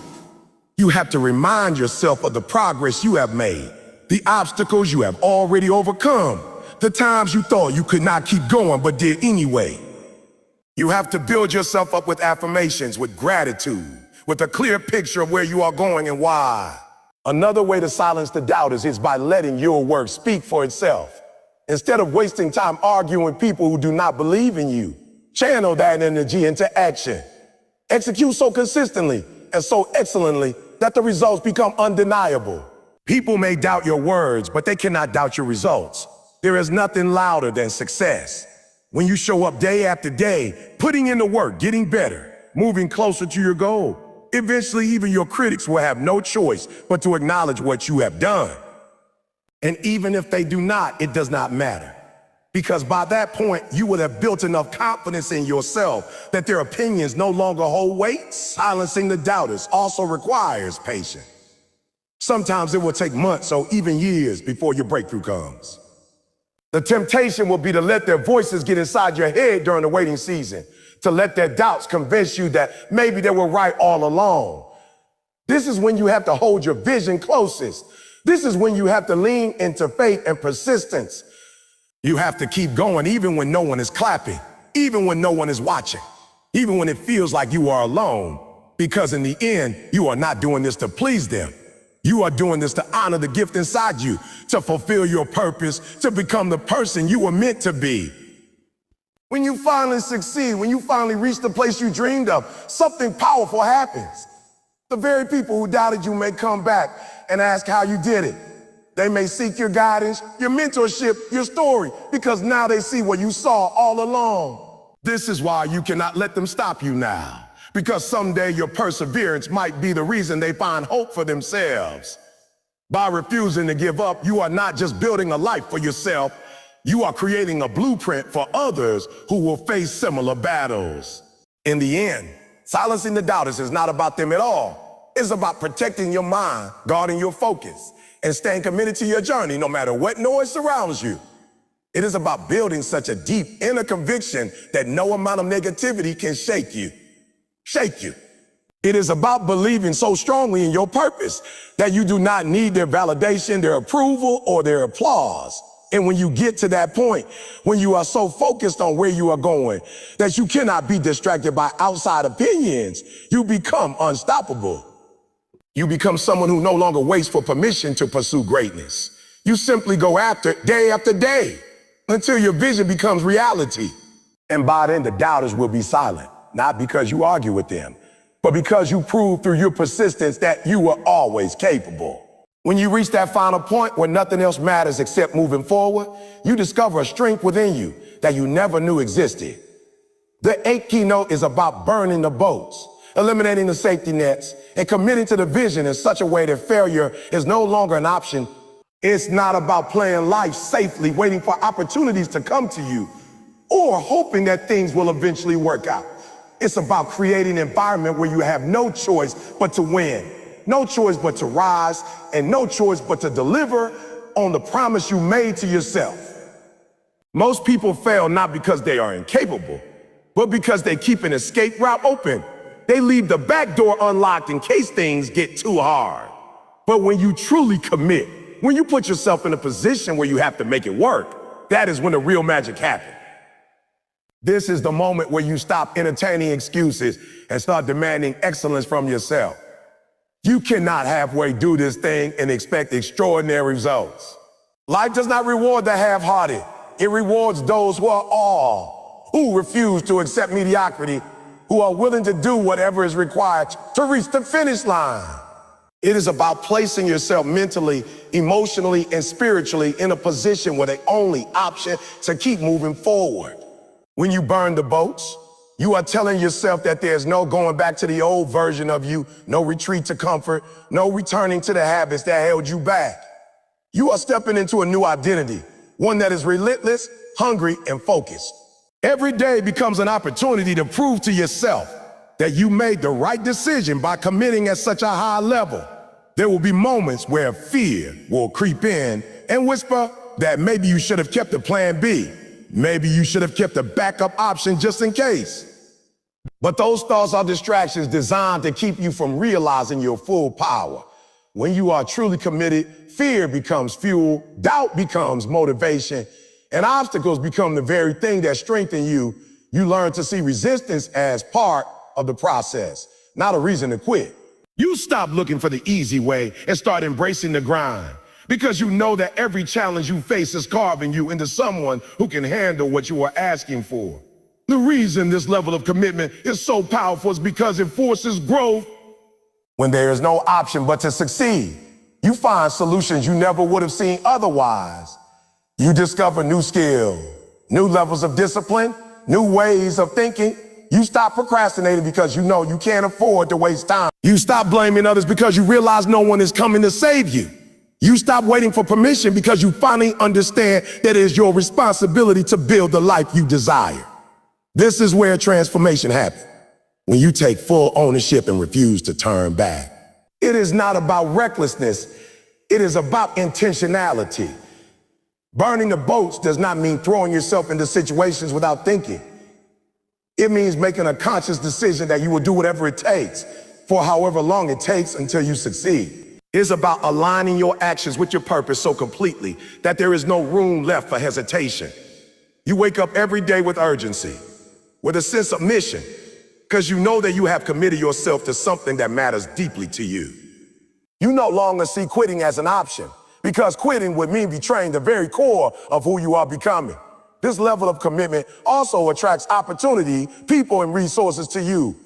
You have to remind yourself of the progress you have made, the obstacles you have already overcome, the times you thought you could not keep going but did anyway. You have to build yourself up with affirmations, with gratitude, with a clear picture of where you are going and why. Another way to silence the doubters is by letting your work speak for itself. Instead of wasting time arguing with people who do not believe in you, channel that energy into action. Execute so consistently and so excellently that the results become undeniable. People may doubt your words, but they cannot doubt your results. There is nothing louder than success. When you show up day after day, putting in the work, getting better, moving closer to your goal, eventually even your critics will have no choice but to acknowledge what you have done. And even if they do not, it does not matter. Because by that point, you will have built enough confidence in yourself that their opinions no longer hold weight. Silencing the doubters also requires patience. Sometimes it will take months or even years before your breakthrough comes. The temptation will be to let their voices get inside your head during the waiting season, to let their doubts convince you that maybe they were right all along. This is when you have to hold your vision closest. This is when you have to lean into faith and persistence. You have to keep going even when no one is clapping, even when no one is watching, even when it feels like you are alone. Because in the end, you are not doing this to please them. You are doing this to honor the gift inside you, to fulfill your purpose, to become the person you were meant to be. When you finally succeed, when you finally reach the place you dreamed of, something powerful happens. The very people who doubted you may come back and ask how you did it. They may seek your guidance, your mentorship, your story, because now they see what you saw all along. This is why you cannot let them stop you now, because someday your perseverance might be the reason they find hope for themselves. By refusing to give up, you are not just building a life for yourself, you are creating a blueprint for others who will face similar battles. In the end, silencing the doubters is not about them at all. It's about protecting your mind, guarding your focus, and staying committed to your journey no matter what noise surrounds you. It is about building such a deep inner conviction that no amount of negativity can shake you. It is about believing so strongly in your purpose that you do not need their validation, their approval, or their applause. And when you get to that point, when you are so focused on where you are going that you cannot be distracted by outside opinions, you become unstoppable. You become someone who no longer waits for permission to pursue greatness. You simply go after it day after day until your vision becomes reality. And by then, the doubters will be silent, not because you argue with them, but because you prove through your persistence that you were always capable. When you reach that final point where nothing else matters except moving forward, you discover a strength within you that you never knew existed. The 8th keynote is about burning the boats, eliminating the safety nets, and committing to the vision in such a way that failure is no longer an option. It's not about playing life safely, waiting for opportunities to come to you, or hoping that things will eventually work out. It's about creating an environment where you have no choice but to win, no choice but to rise, and no choice but to deliver on the promise you made to yourself. Most people fail not because they are incapable, but because they keep an escape route open. They leave the back door unlocked in case things get too hard. But when you truly commit, when you put yourself in a position where you have to make it work, that is when the real magic happens. This is the moment where you stop entertaining excuses and start demanding excellence from yourself. You cannot halfway do this thing and expect extraordinary results. Life does not reward the half-hearted. It rewards those who are all, who refuse to accept mediocrity, who are willing to do whatever is required to reach the finish line. It is about placing yourself mentally, emotionally, and spiritually in a position where the only option to keep moving forward. When you burn the boats, you are telling yourself that there's no going back to the old version of you, no retreat to comfort, no returning to the habits that held you back. You are stepping into a new identity, one that is relentless, hungry, and focused. Every day becomes an opportunity to prove to yourself that you made the right decision by committing at such a high level. There will be moments where fear will creep in and whisper that maybe you should have kept a plan B. Maybe you should have kept a backup option just in case. But those thoughts are distractions designed to keep you from realizing your full power. When you are truly committed, fear becomes fuel, doubt becomes motivation, and obstacles become the very thing that strengthen you. You learn to see resistance as part of the process, not a reason to quit. You stop looking for the easy way and start embracing the grind, because you know that every challenge you face is carving you into someone who can handle what you are asking for. The reason this level of commitment is so powerful is because it forces growth. When there is no option but to succeed, you find solutions you never would have seen otherwise. You discover new skills, new levels of discipline, new ways of thinking. You stop procrastinating because you know you can't afford to waste time. You stop blaming others because you realize no one is coming to save you. You stop waiting for permission because you finally understand that it is your responsibility to build the life you desire. This is where transformation happens, when you take full ownership and refuse to turn back. It is not about recklessness, it is about intentionality. Burning the boats does not mean throwing yourself into situations without thinking. It means making a conscious decision that you will do whatever it takes, for however long it takes until you succeed. It's about aligning your actions with your purpose so completely that there is no room left for hesitation. You wake up every day with urgency, with a sense of mission, because you know that you have committed yourself to something that matters deeply to you. You no longer see quitting as an option, because quitting would mean betraying the very core of who you are becoming. This level of commitment also attracts opportunity, people, and resources to you.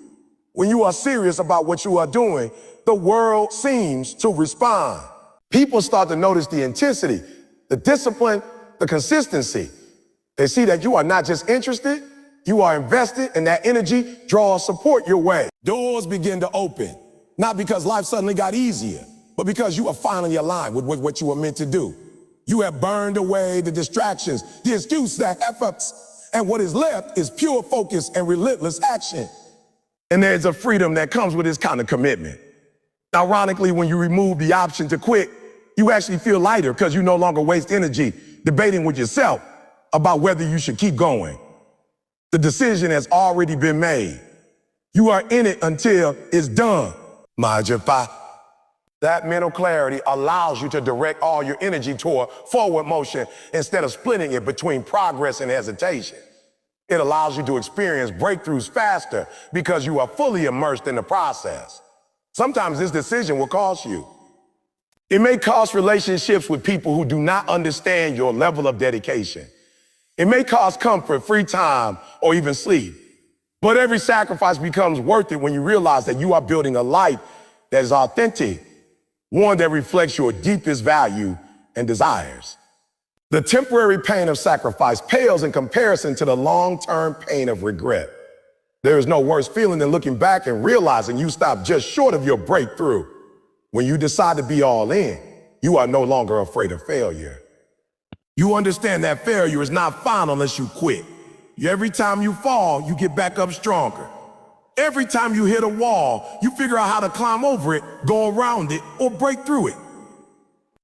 When you are serious about what you are doing, the world seems to respond. People start to notice the intensity, the discipline, the consistency. They see that you are not just interested, you are invested, and that energy draws support your way. Doors begin to open, not because life suddenly got easier, but because you are finally aligned with what you were meant to do. You have burned away the distractions, the excuses, the efforts, and what is left is pure focus and relentless action. And there's a freedom that comes with this kind of commitment. Ironically, when you remove the option to quit, you actually feel lighter because you no longer waste energy debating with yourself about whether you should keep going. The decision has already been made. You are in it until it's done. That mental clarity allows you to direct all your energy toward forward motion instead of splitting it between progress and hesitation. It allows you to experience breakthroughs faster because you are fully immersed in the process. Sometimes this decision will cost you. It may cost relationships with people who do not understand your level of dedication. It may cost comfort, free time, or even sleep. But every sacrifice becomes worth it when you realize that you are building a life that is authentic, one that reflects your deepest value and desires. The temporary pain of sacrifice pales in comparison to the long-term pain of regret. There is no worse feeling than looking back and realizing you stopped just short of your breakthrough. When you decide to be all in, you are no longer afraid of failure. You understand that failure is not final unless you quit. Every time you fall, you get back up stronger. Every time you hit a wall, you figure out how to climb over it, go around it, or break through it.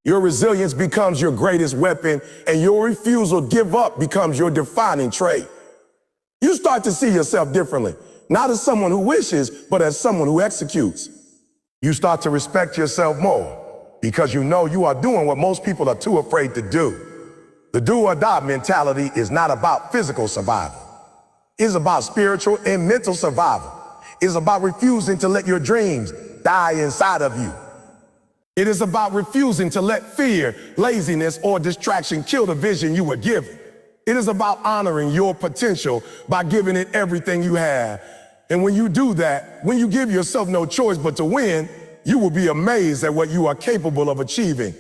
Your resilience becomes your greatest weapon, and your refusal to give up becomes your defining trait. You start to see yourself differently, not as someone who wishes, but as someone who executes. You start to respect yourself more because you know you are doing what most people are too afraid to do. The do or die mentality is not about physical survival. It's about spiritual and mental survival. It's about refusing to let your dreams die inside of you. It is about refusing to let fear, laziness, or distraction kill the vision you were given. It is about honoring your potential by giving it everything you have. And when you do that, when you give yourself no choice but to win, you will be amazed at what you are capable of achieving.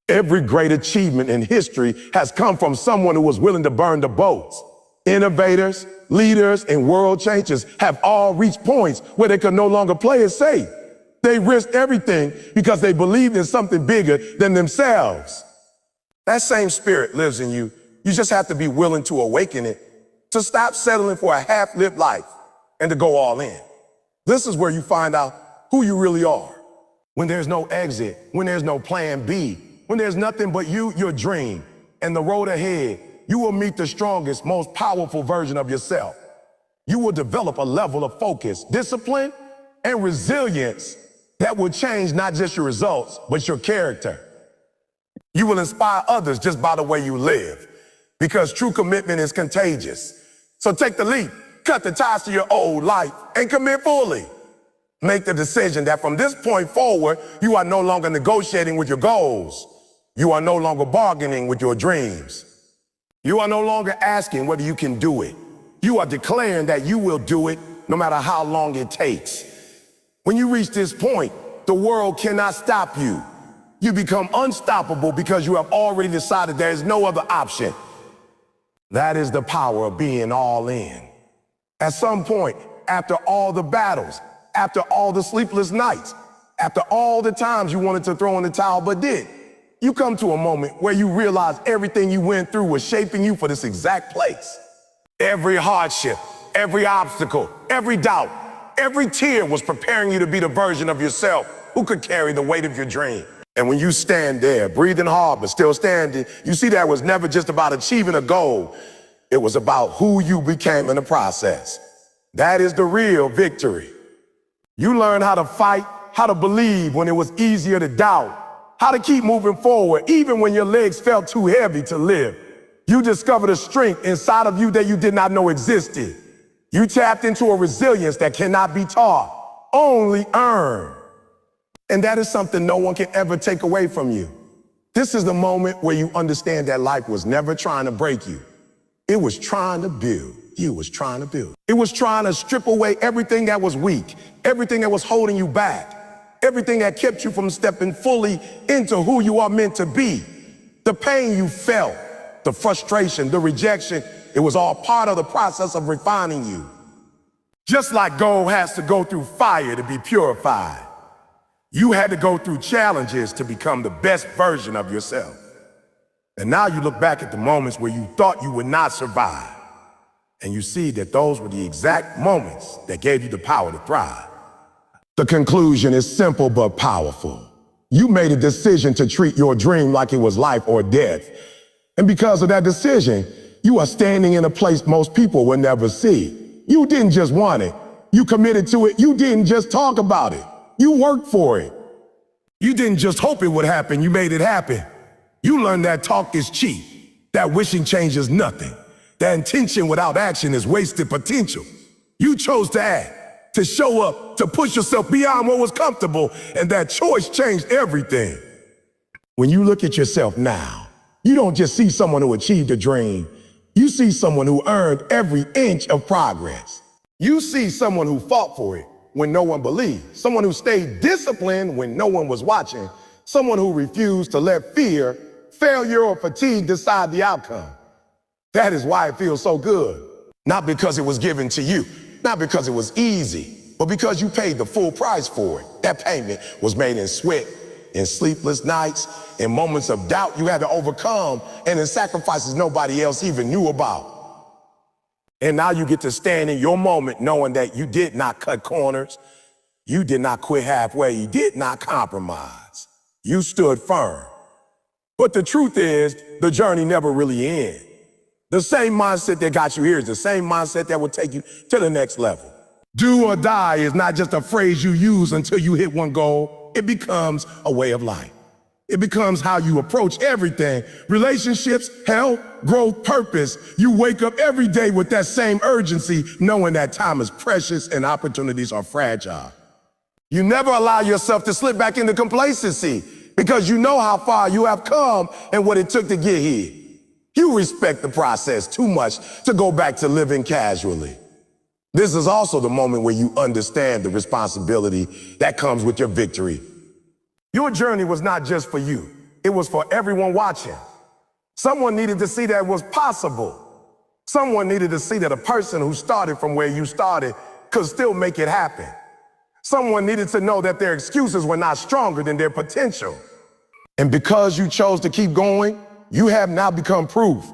Every great achievement in history has come from someone who was willing to burn the boats. Innovators, leaders, and world changers have all reached points where they could no longer play it safe. They risked everything because they believed in something bigger than themselves. That same spirit lives in you. You just have to be willing to awaken it, to stop settling for a half-lived life, and to go all in. This is where you find out who you really are. When there's no exit, when there's no plan B, when there's nothing but you, your dream, and the road ahead, you will meet the strongest, most powerful version of yourself. You will develop a level of focus, discipline, and resilience that will change not just your results, but your character. You will inspire others just by the way you live, because true commitment is contagious. So take the leap, cut the ties to your old life, and commit fully. Make the decision that from this point forward, you are no longer negotiating with your goals. You are no longer bargaining with your dreams. You are no longer asking whether you can do it. You are declaring that you will do it no matter how long it takes. When you reach this point, the world cannot stop you. You become unstoppable because you have already decided there is no other option. That is the power of being all in. At some point, after all the battles, after all the sleepless nights, after all the times you wanted to throw in the towel but did, you come to a moment where you realize everything you went through was shaping you for this exact place. Every hardship, every obstacle, every doubt, every tear was preparing you to be the version of yourself who could carry the weight of your dream. And when you stand there, breathing hard but still standing, you see that it was never just about achieving a goal. It was about who you became in the process. That is the real victory. You learned how to fight, how to believe when it was easier to doubt, how to keep moving forward even when your legs felt too heavy to live. You discovered a strength inside of you that you did not know existed. You tapped into a resilience that cannot be taught, only earned. And that is something no one can ever take away from you. This is the moment where you understand that life was never trying to break you. It was trying to build. You was trying to build. It was trying to strip away everything that was weak, everything that was holding you back, everything that kept you from stepping fully into who you are meant to be. The pain you felt, the frustration, the rejection, it was all part of the process of refining you. Just like gold has to go through fire to be purified, you had to go through challenges to become the best version of yourself. And now you look back at the moments where you thought you would not survive, and you see that those were the exact moments that gave you the power to thrive. The conclusion is simple but powerful. You made a decision to treat your dream like it was life or death. And because of that decision, you are standing in a place most people will never see. You didn't just want it. You committed to it. You didn't just talk about it. You worked for it. You didn't just hope it would happen. You made it happen. You learned that talk is cheap, that wishing changes nothing, that intention without action is wasted potential. You chose to act, to show up, to push yourself beyond what was comfortable, and that choice changed everything. When you look at yourself now, you don't just see someone who achieved a dream. You see someone who earned every inch of progress. You see someone who fought for it when no one believed, someone who stayed disciplined when no one was watching, someone who refused to let fear, failure, or fatigue decide the outcome. That is why it feels so good. Not because it was given to you, not because it was easy, but because you paid the full price for it. That payment was made in sweat, in sleepless nights, in moments of doubt you had to overcome, and in sacrifices nobody else even knew about. And now you get to stand in your moment knowing that you did not cut corners. You did not quit halfway. You did not compromise. You stood firm. But the truth is, the journey never really ends. The same mindset that got you here is the same mindset that will take you to the next level. Do or die is not just a phrase you use until you hit one goal. It becomes a way of life. It becomes how you approach everything. Relationships, health, growth, purpose. You wake up every day with that same urgency, knowing that time is precious and opportunities are fragile. You never allow yourself to slip back into complacency because you know how far you have come and what it took to get here. You respect the process too much to go back to living casually. This is also the moment where you understand the responsibility that comes with your victory. Your journey was not just for you. It was for everyone watching. Someone needed to see that it was possible. Someone needed to see that a person who started from where you started could still make it happen. Someone needed to know that their excuses were not stronger than their potential. And because you chose to keep going, you have now become proof.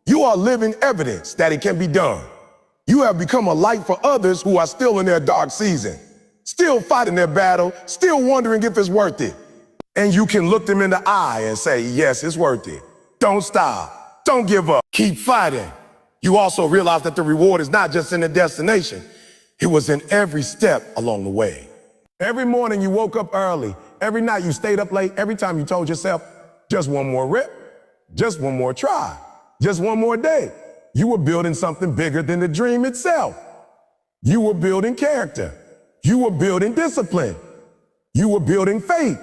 You are living evidence that it can be done. You have become a light for others who are still in their dark season, still fighting their battle, still wondering if it's worth it. And you can look them in the eye and say, yes, it's worth it. Don't stop. Don't give up. Keep fighting. You also realize that the reward is not just in the destination. It was in every step along the way. Every morning you woke up early. Every night you stayed up late. Every time you told yourself, just one more rip, just one more try, just one more day. You were building something bigger than the dream itself. You were building character. You were building discipline. You were building faith.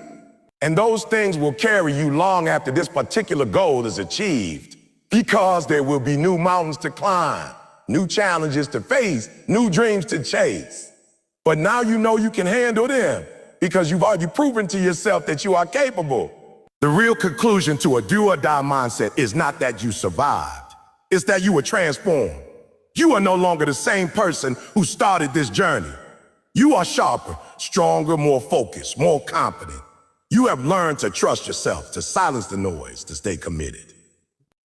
And those things will carry you long after this particular goal is achieved, because there will be new mountains to climb, new challenges to face, new dreams to chase. But now you know you can handle them because you've already proven to yourself that you are capable. The real conclusion to a do or die mindset is not that you survived. It's that you were transformed. You are no longer the same person who started this journey. You are sharper, stronger, more focused, more confident. You have learned to trust yourself, to silence the noise, to stay committed.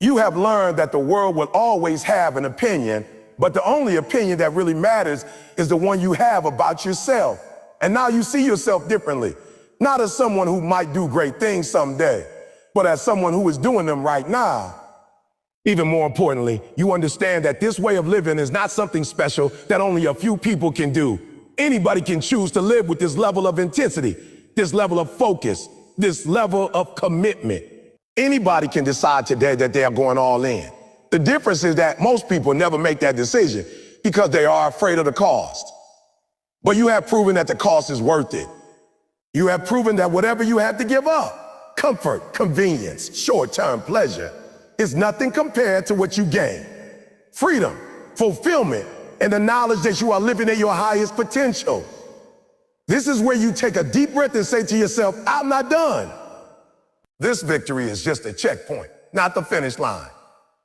You have learned that the world will always have an opinion, but the only opinion that really matters is the one you have about yourself. And now you see yourself differently, not as someone who might do great things someday, but as someone who is doing them right now. Even more importantly, you understand that this way of living is not something special that only a few people can do. Anybody can choose to live with this level of intensity, this level of focus, this level of commitment. Anybody can decide today that they are going all in. The difference is that most people never make that decision because they are afraid of the cost. But you have proven that the cost is worth it. You have proven that whatever you have to give up, comfort, convenience, short-term pleasure, is nothing compared to what you gain. Freedom, fulfillment, and the knowledge that you are living at your highest potential. This is where you take a deep breath and say to yourself, I'm not done. This victory is just a checkpoint, not the finish line.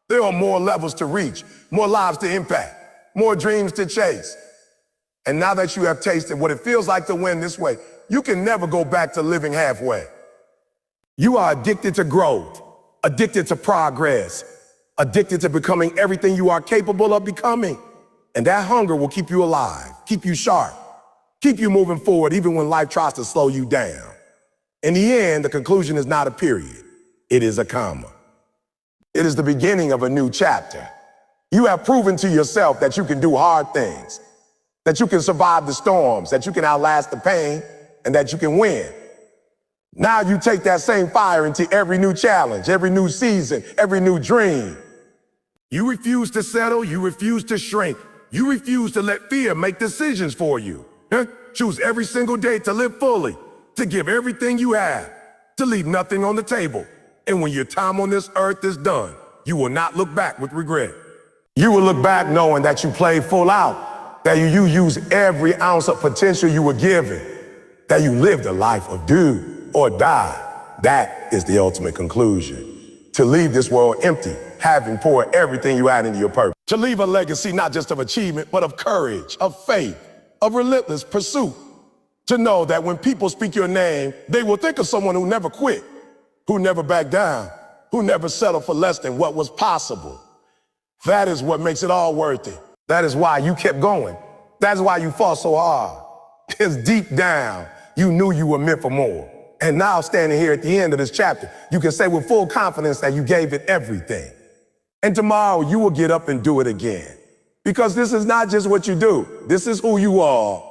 There are more levels to reach, more lives to impact, more dreams to chase. And now that you have tasted what it feels like to win this way, you can never go back to living halfway. You are addicted to growth, addicted to progress, addicted to becoming everything you are capable of becoming. And that hunger will keep you alive, keep you sharp, keep you moving forward even when life tries to slow you down. In the end, the conclusion is not a period. It is a comma. It is the beginning of a new chapter. You have proven to yourself that you can do hard things, that you can survive the storms, that you can outlast the pain, and that you can win. Now you take that same fire into every new challenge, every new season, every new dream. You refuse to settle, you refuse to shrink, you refuse to let fear make decisions for you. Choose every single day to live fully, to give everything you have, to leave nothing on the table. And when your time on this earth is done, you will not look back with regret. You will look back knowing that you played full out, that you used every ounce of potential you were given, that you lived a life of do or die. That is the ultimate conclusion. To leave this world empty, having poured everything you had into your purpose. To leave a legacy not just of achievement, but of courage, of faith, of relentless pursuit. To know that when people speak your name, they will think of someone who never quit, who never backed down, who never settled for less than what was possible. That is what makes it all worth it. That is why you kept going. That's why you fought so hard. Because deep down, you knew you were meant for more. And now standing here at the end of this chapter, you can say with full confidence that you gave it everything. And tomorrow you will get up and do it again. Because this is not just what you do. This is who you are.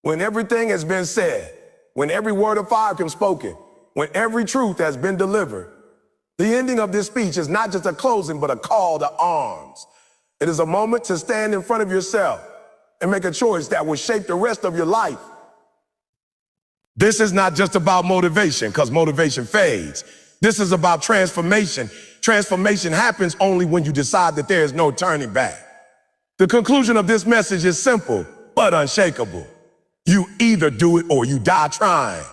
When everything has been said, when every word of fire has been spoken, when every truth has been delivered, the ending of this speech is not just a closing, but a call to arms. It is a moment to stand in front of yourself and make a choice that will shape the rest of your life. This is not just about motivation, because motivation fades. This is about transformation. Transformation happens only when you decide that there is no turning back. The conclusion of this message is simple, but unshakable. You either do it or you die trying.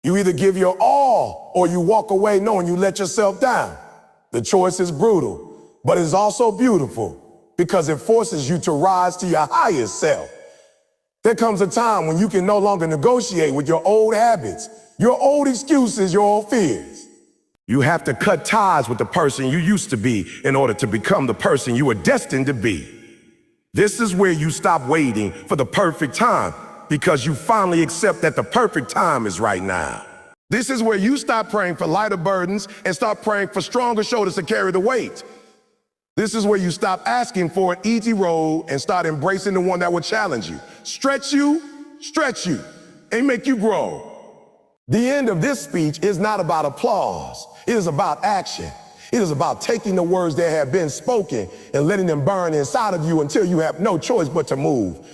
You either give your all or you walk away knowing you let yourself down. The choice is brutal, but it's also beautiful because it forces you to rise to your highest self. There comes a time when you can no longer negotiate with your old habits, your old excuses, your old fears. You have to cut ties with the person you used to be in order to become the person you were destined to be. This is where you stop waiting for the perfect time because you finally accept that the perfect time is right now. This is where you stop praying for lighter burdens and start praying for stronger shoulders to carry the weight. This is where you stop asking for an easy road and start embracing the one that will challenge you, stretch you, and make you grow. The end of this speech is not about applause. It is about action. It is about taking the words that have been spoken and letting them burn inside of you until you have no choice but to move.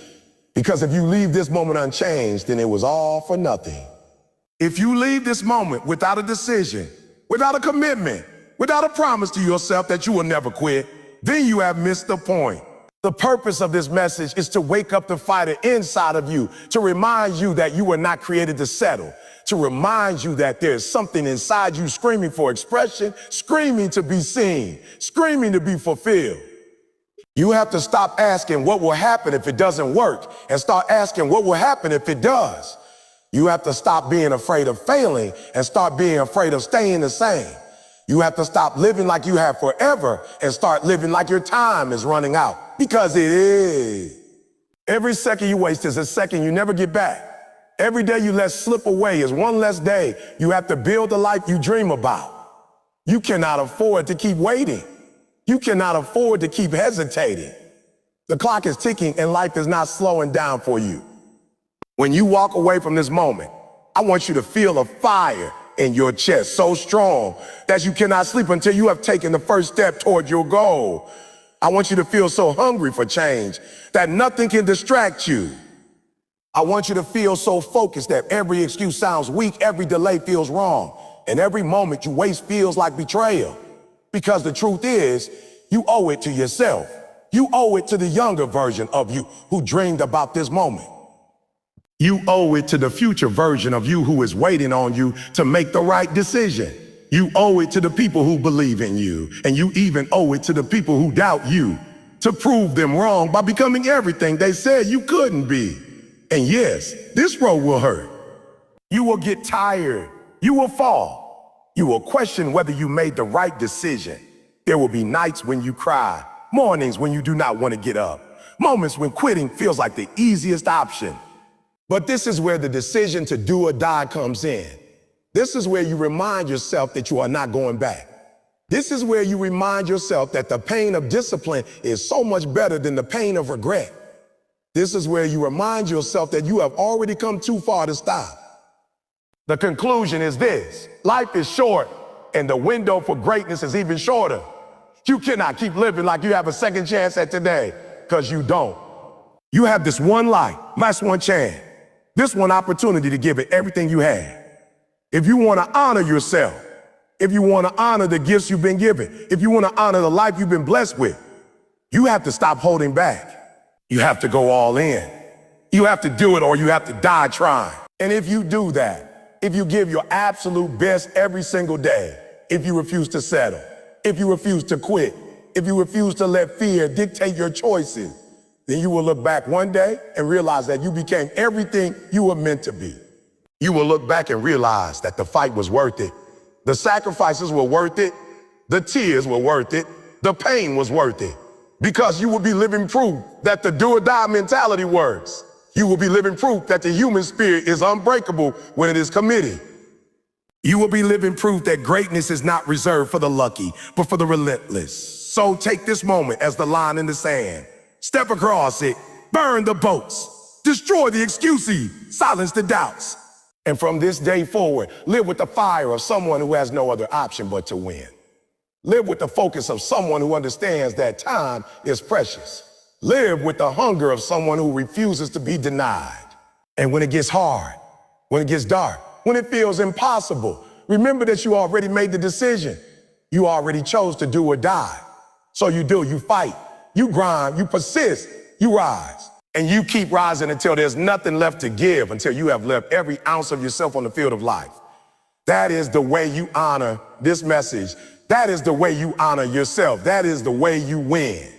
Because if you leave this moment unchanged, then it was all for nothing. If you leave this moment without a decision, without a commitment, without a promise to yourself that you will never quit, then you have missed the point. The purpose of this message is to wake up the fighter inside of you, to remind you that you were not created to settle, to remind you that there's something inside you screaming for expression, screaming to be seen, screaming to be fulfilled. You have to stop asking what will happen if it doesn't work and start asking what will happen if it does. You have to stop being afraid of failing and start being afraid of staying the same. You have to stop living like you have forever and start living like your time is running out, because it is. Every second you waste is a second you never get back. Every day you let slip away is one less day you have to build the life you dream about. You cannot afford to keep waiting. You cannot afford to keep hesitating. The clock is ticking and life is not slowing down for you. When you walk away from this moment, I want you to feel a fire in your chest so strong that you cannot sleep until you have taken the first step toward your goal. I want you to feel so hungry for change that nothing can distract you. I want you to feel so focused that every excuse sounds weak, every delay feels wrong, and every moment you waste feels like betrayal. Because the truth is, you owe it to yourself. You owe it to the younger version of you who dreamed about this moment. You owe it to the future version of you who is waiting on you to make the right decision. You owe it to the people who believe in you, and you even owe it to the people who doubt you to prove them wrong by becoming everything they said you couldn't be. And yes, this road will hurt. You will get tired. You will fall. You will question whether you made the right decision. There will be nights when you cry, mornings when you do not want to get up, moments when quitting feels like the easiest option. But this is where the decision to do or die comes in. This is where you remind yourself that you are not going back. This is where you remind yourself that the pain of discipline is so much better than the pain of regret. This is where you remind yourself that you have already come too far to stop. The conclusion is this: life is short, and the window for greatness is even shorter. You cannot keep living like you have a second chance at today, because you don't. You have this one life, last one chance, this one opportunity to give it everything you have. If you want to honor yourself, if you want to honor the gifts you've been given, if you want to honor the life you've been blessed with, you have to stop holding back. You have to go all in. You have to do it or you have to die trying. And if you do that, if you give your absolute best every single day, if you refuse to settle, if you refuse to quit, if you refuse to let fear dictate your choices, then you will look back one day and realize that you became everything you were meant to be. You will look back and realize that the fight was worth it. The sacrifices were worth it. The tears were worth it. The pain was worth it. Because you will be living proof that the do or die mentality works. You will be living proof that the human spirit is unbreakable when it is committed. You will be living proof that greatness is not reserved for the lucky, but for the relentless. So take this moment as the line in the sand. Step across it, burn the boats, destroy the excuses, silence the doubts. And from this day forward, live with the fire of someone who has no other option but to win. Live with the focus of someone who understands that time is precious. Live with the hunger of someone who refuses to be denied. And when it gets hard, when it gets dark, when it feels impossible, remember that you already made the decision. You already chose to do or die. So you do, you fight, you grind, you persist, you rise. And you keep rising until there's nothing left to give, until you have left every ounce of yourself on the field of life. That is the way you honor this message. That is the way you honor yourself. That is the way you win.